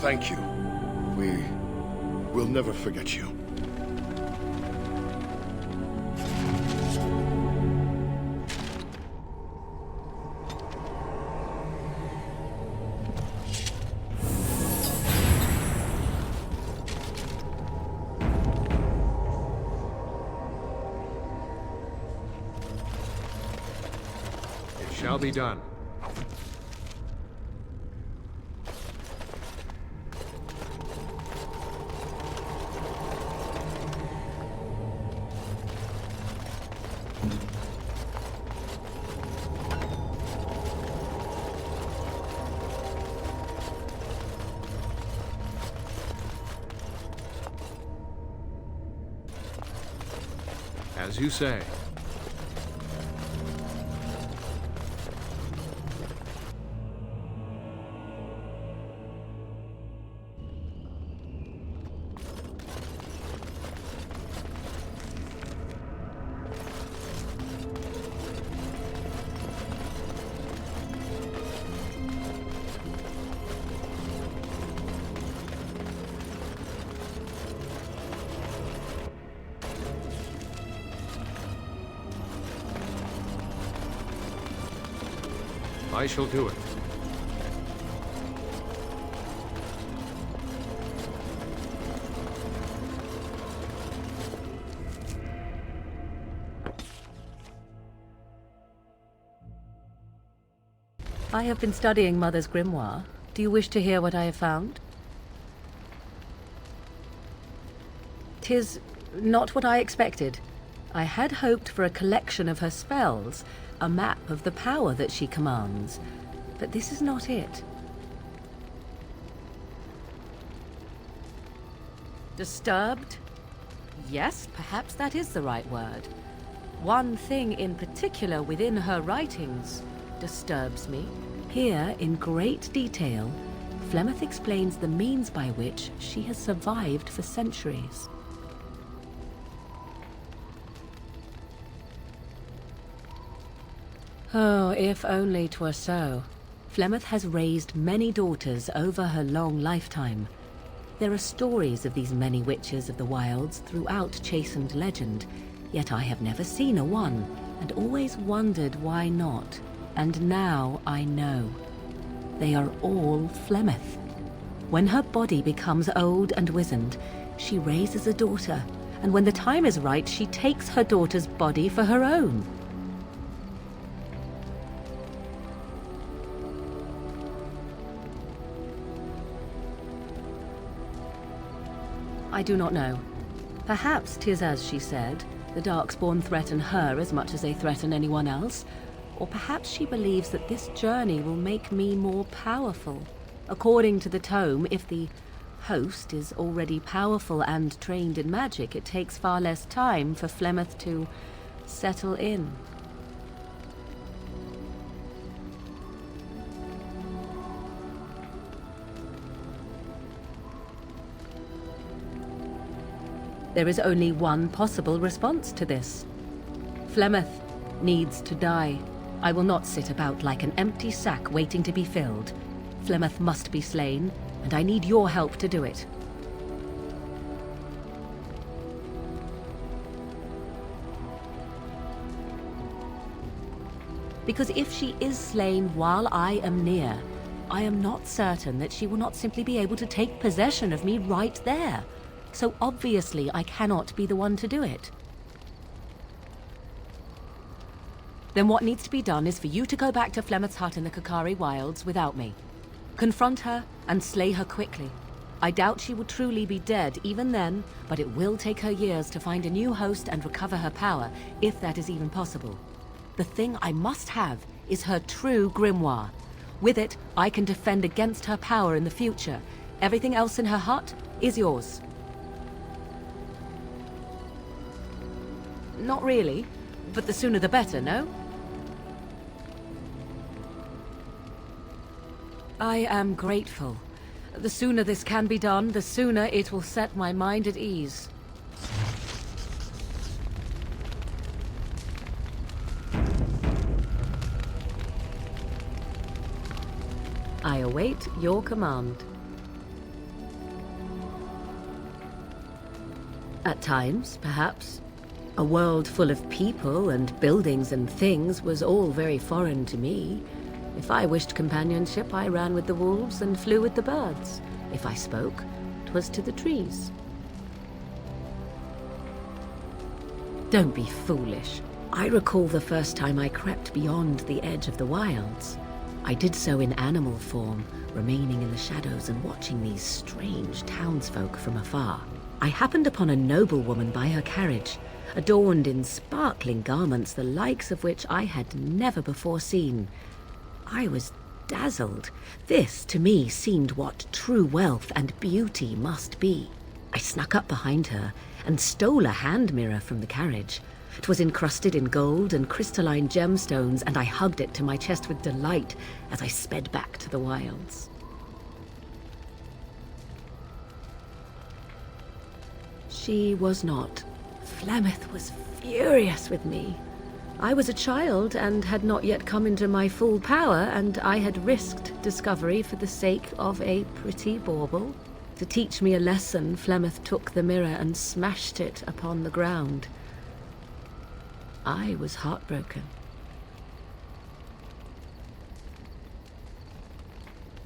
Thank you. We'll never forget you. Shall be done. As you say. I shall do it. I have been studying Mother's grimoire. Do you wish to hear what I have found? 'Tis not what I expected. I had hoped for a collection of her spells, a map of the power that she commands, but this is not it. Disturbed? Yes, perhaps that is the right word. One thing in particular within her writings disturbs me. Here, in great detail, Flemeth explains the means by which she has survived for centuries. Oh, if only 'twere so. Flemeth has raised many daughters over her long lifetime. There are stories of these many witches of the wilds throughout chastened legend, yet I have never seen a one, and always wondered why not. And now I know. They are all Flemeth. When her body becomes old and wizened, she raises a daughter, and when the time is right, she takes her daughter's body for her own. I do not know. Perhaps 'tis as she said, the Darkspawn threaten her as much as they threaten anyone else, or perhaps she believes that this journey will make me more powerful. According to the tome, if the host is already powerful and trained in magic, it takes far less time for Flemeth to settle in. There is only one possible response to this. Flemeth needs to die. I will not sit about like an empty sack waiting to be filled. Flemeth must be slain, and I need your help to do it. Because if she is slain while I am near, I am not certain that she will not simply be able to take possession of me right there. So obviously I cannot be the one to do it. Then what needs to be done is for you to go back to Flemeth's hut in the Kakari Wilds without me. Confront her and slay her quickly. I doubt she will truly be dead even then, but it will take her years to find a new host and recover her power, if that is even possible. The thing I must have is her true grimoire. With it, I can defend against her power in the future. Everything else in her hut is yours. not really. But the sooner the better, no? I am grateful. The sooner this can be done, the sooner it will set my mind at ease. I await your command. At times, perhaps. A world full of people and buildings and things was all very foreign to me. If I wished companionship, I ran with the wolves and flew with the birds. If I spoke, 'twas to the trees. Don't be foolish. I recall the first time I crept beyond the edge of the wilds. I did so in animal form, remaining in the shadows and watching these strange townsfolk from afar. I happened upon a noblewoman by her carriage, adorned in sparkling garments the likes of which I had never before seen. I was dazzled. This, to me, seemed what true wealth and beauty must be. I snuck up behind her and stole a hand mirror from the carriage. It was encrusted in gold and crystalline gemstones, and I hugged it to my chest with delight as I sped back to the wilds. She was not. Flemeth was furious with me. I was a child and had not yet come into my full power, and I had risked discovery for the sake of a pretty bauble. To teach me a lesson, Flemeth took the mirror and smashed it upon the ground. I was heartbroken.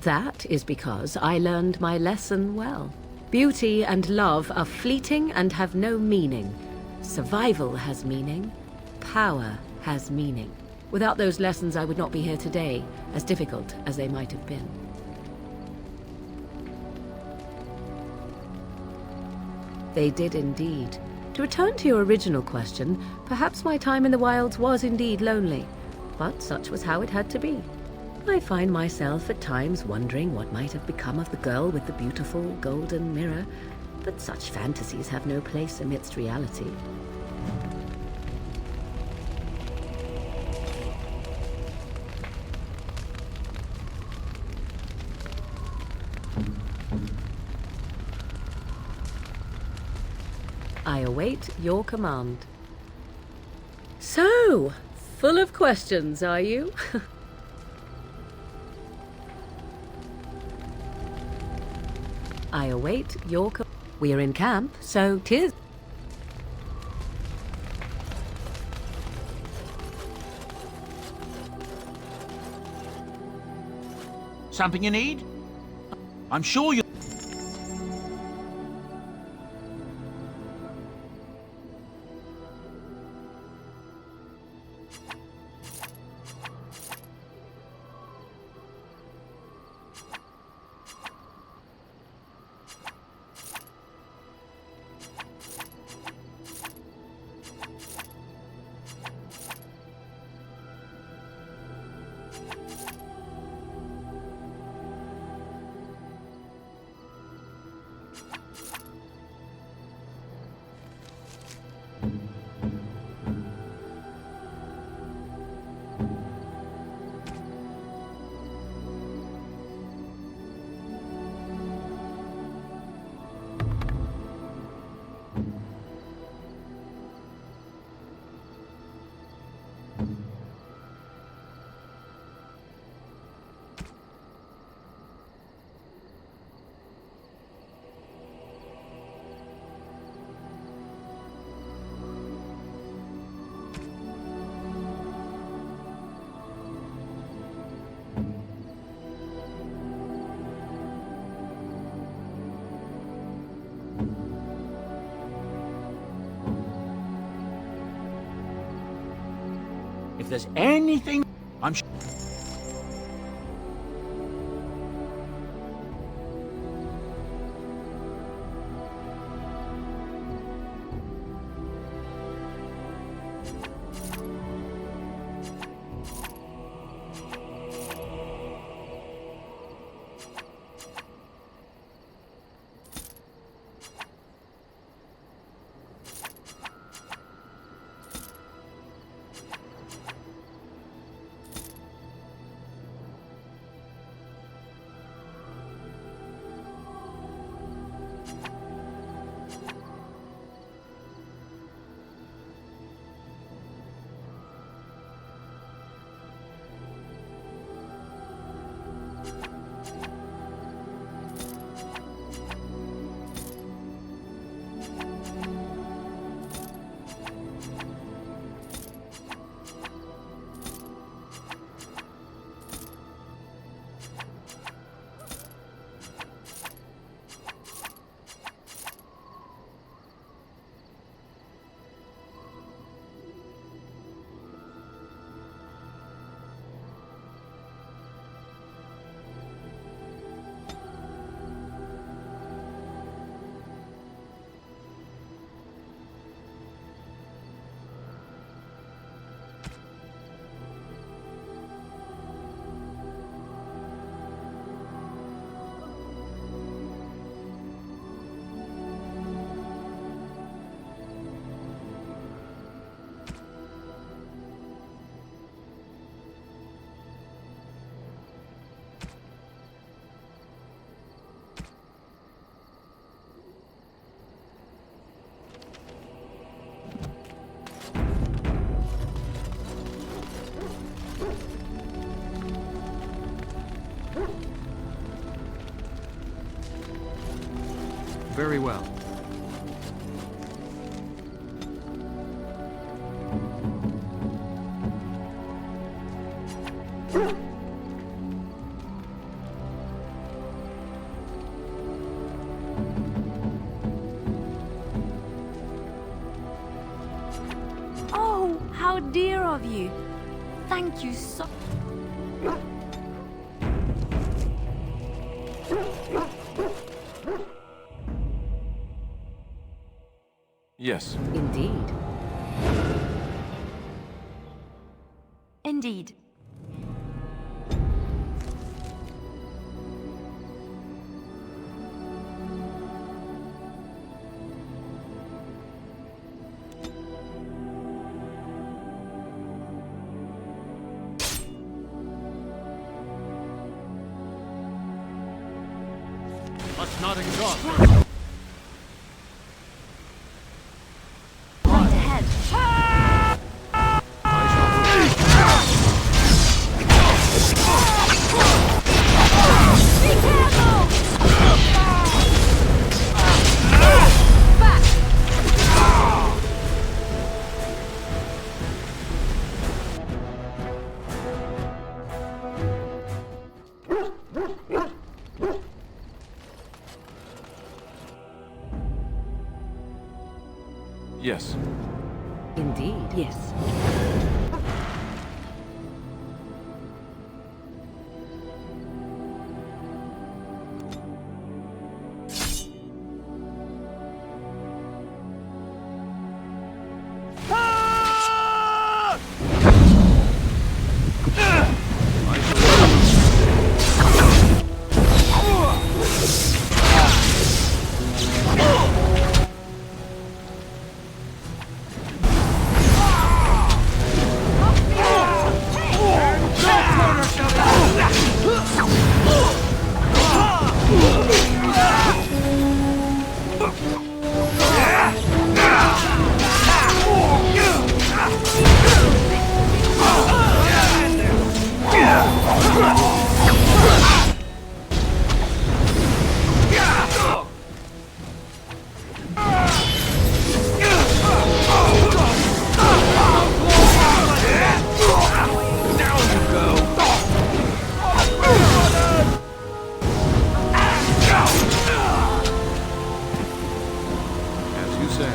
That is because I learned my lesson well. Beauty and love are fleeting and have no meaning. Survival has meaning. Power has meaning. Without those lessons, I would not be here today, as difficult as they might have been. They did indeed. To return to your original question, perhaps my time in the wilds was indeed lonely, but such was how it had to be. I find myself at times wondering what might have become of the girl with the beautiful golden mirror, but such fantasies have no place amidst reality. I await your command. So, full of questions, are you? I await your We are in camp, so 'tis. Something you need? I'm sure you... If there's anything, I'm sure... Very well. Oh, how dear of you. Thank you so... Yes. Indeed. Indeed. Must not exhaust. Right ahead. Be careful! Back! Yes. Indeed. Yes. As you say.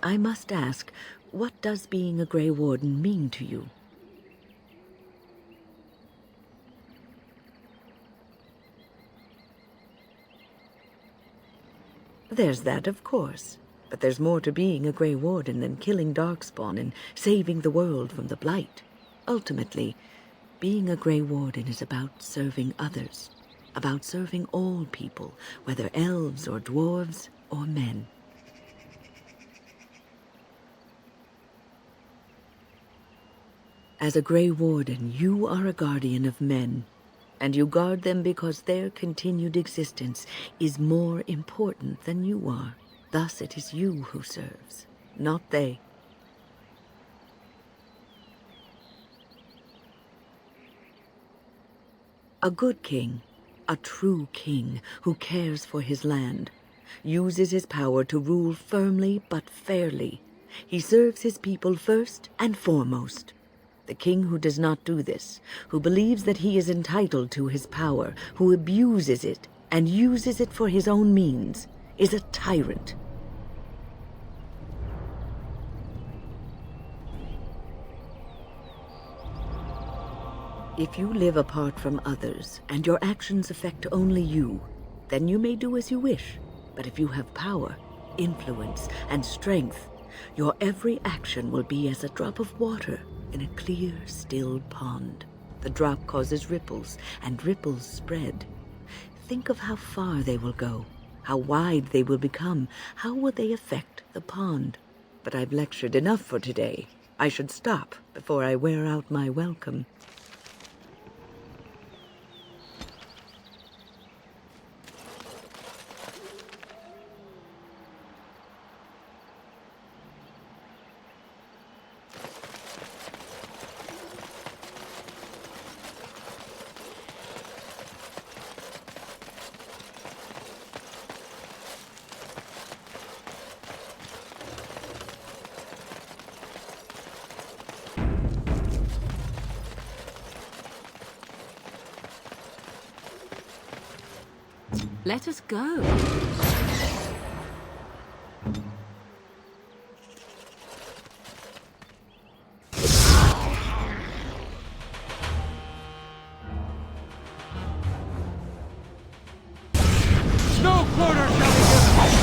I must ask, what does being a Grey Warden mean to you? There's that, of course. But there's more to being a Grey Warden than killing Darkspawn and saving the world from the Blight. Ultimately, being a Grey Warden is about serving others. About serving all people, whether elves or dwarves or men. As a Grey Warden, you are a guardian of men, and you guard them because their continued existence is more important than you are. Thus it is you who serves, not they. A good king, a true king who cares for his land, uses his power to rule firmly but fairly. He serves his people first and foremost. The king who does not do this, who believes that he is entitled to his power, who abuses it and uses it for his own means, is a tyrant. If you live apart from others, and your actions affect only you, then you may do as you wish. But if you have power, influence, and strength, your every action will be as a drop of water in a clear, still pond. The drop causes ripples, and ripples spread. Think of how far they will go, how wide they will become, how will they affect the pond. But I've lectured enough for today. I should stop before I wear out my welcome. Let us go. No quarter shall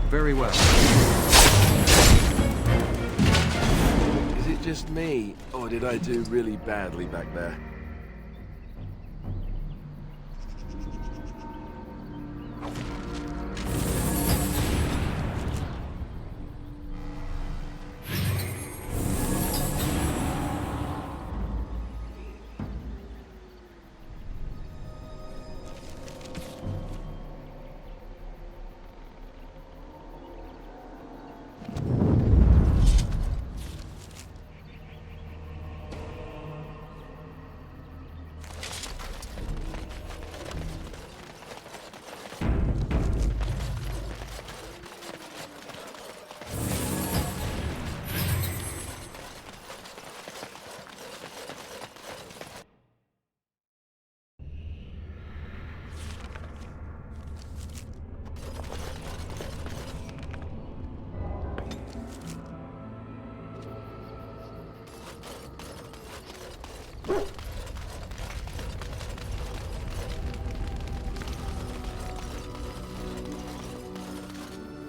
Very well. Is it just me, or did I do really badly back there?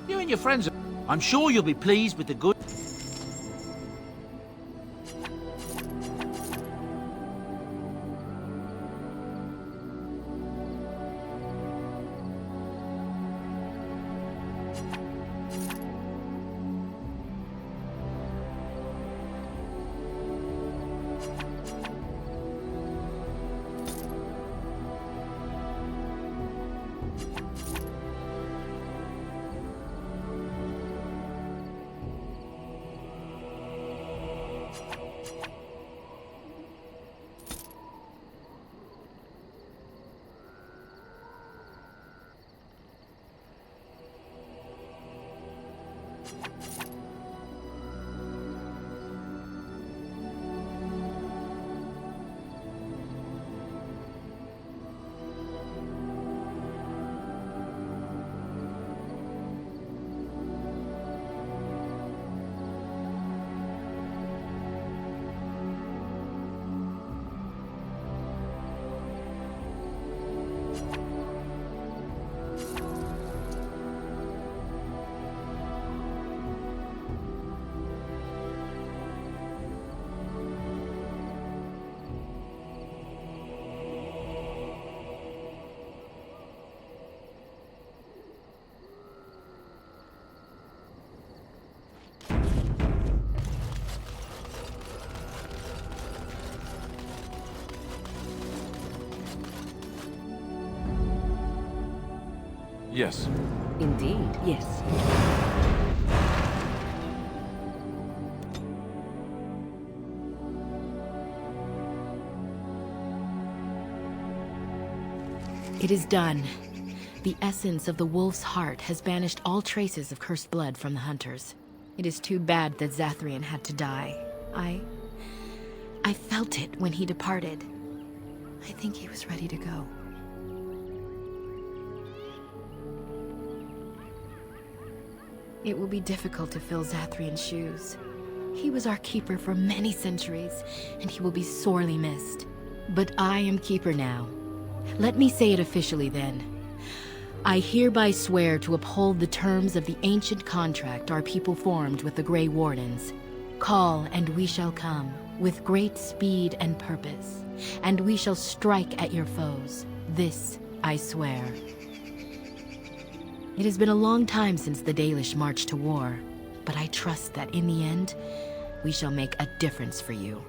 You and your friends, I'm sure you'll be pleased with the good... Yes. Indeed, yes. It is done. The essence of the wolf's heart has banished all traces of cursed blood from the hunters. It is too bad that Zathrian had to die. I felt it when he departed. I think he was ready to go. It will be difficult to fill Zathrian's shoes. He was our keeper for many centuries, and he will be sorely missed. But I am keeper now. Let me say it officially then. I hereby swear to uphold the terms of the ancient contract our people formed with the Grey Wardens. Call, and we shall come, with great speed and purpose, and we shall strike at your foes. This I swear. It has been a long time since the Dalish marched to war, but I trust that in the end, we shall make a difference for you.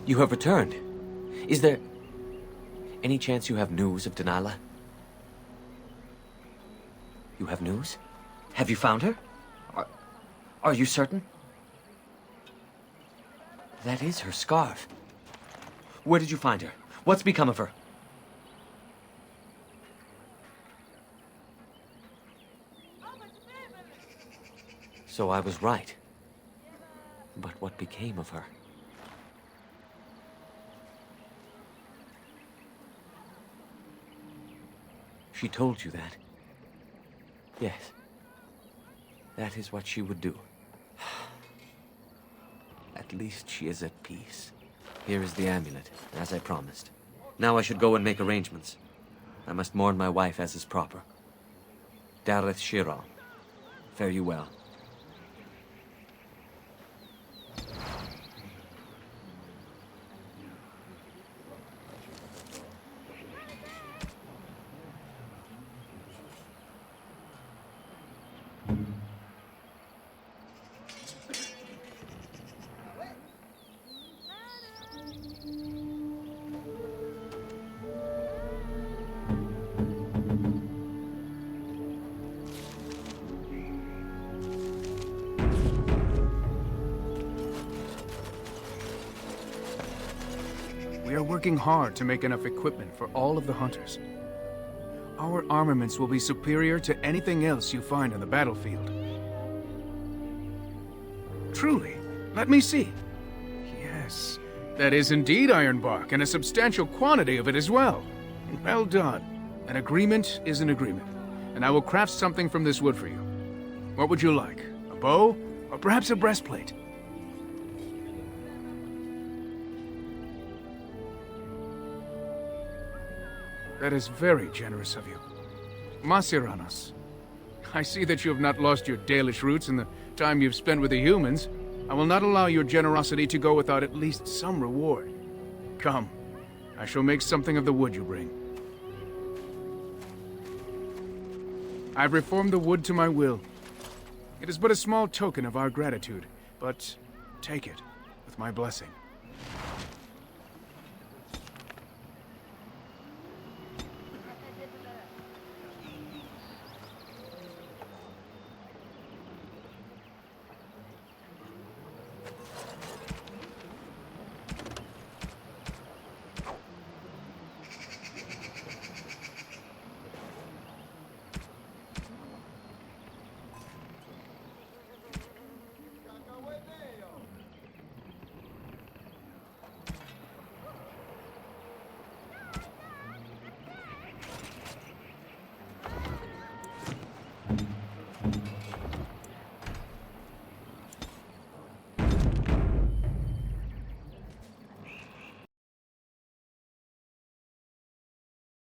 You have returned. Is there any chance you have news of Delilah? You have news? Have you found her? Are you certain? That is her scarf. Where did you find her? What's become of her? So I was right. But what became of her? She told you that? Yes. That is what she would do. At least she is at peace. Here is the amulet, as I promised. Now I should go and make arrangements. I must mourn my wife as is proper. Dareth Shiral, fare you well. We are working hard to make enough equipment for all of the hunters. Our armaments will be superior to anything else you find on the battlefield. Truly, let me see. Yes, That is indeed ironbark, and a substantial quantity of it as well. Well done. An agreement is an agreement, and I will craft something from this wood for you. What would you like? A bow? Or perhaps a breastplate? That is very generous of you. Masiranos, I see that you have not lost your Dalish roots in the time you've spent with the humans. I will not allow your generosity to go without at least some reward. Come, I shall make something of the wood you bring. I've reformed the wood to my will. It is but a small token of our gratitude, but take it with my blessing.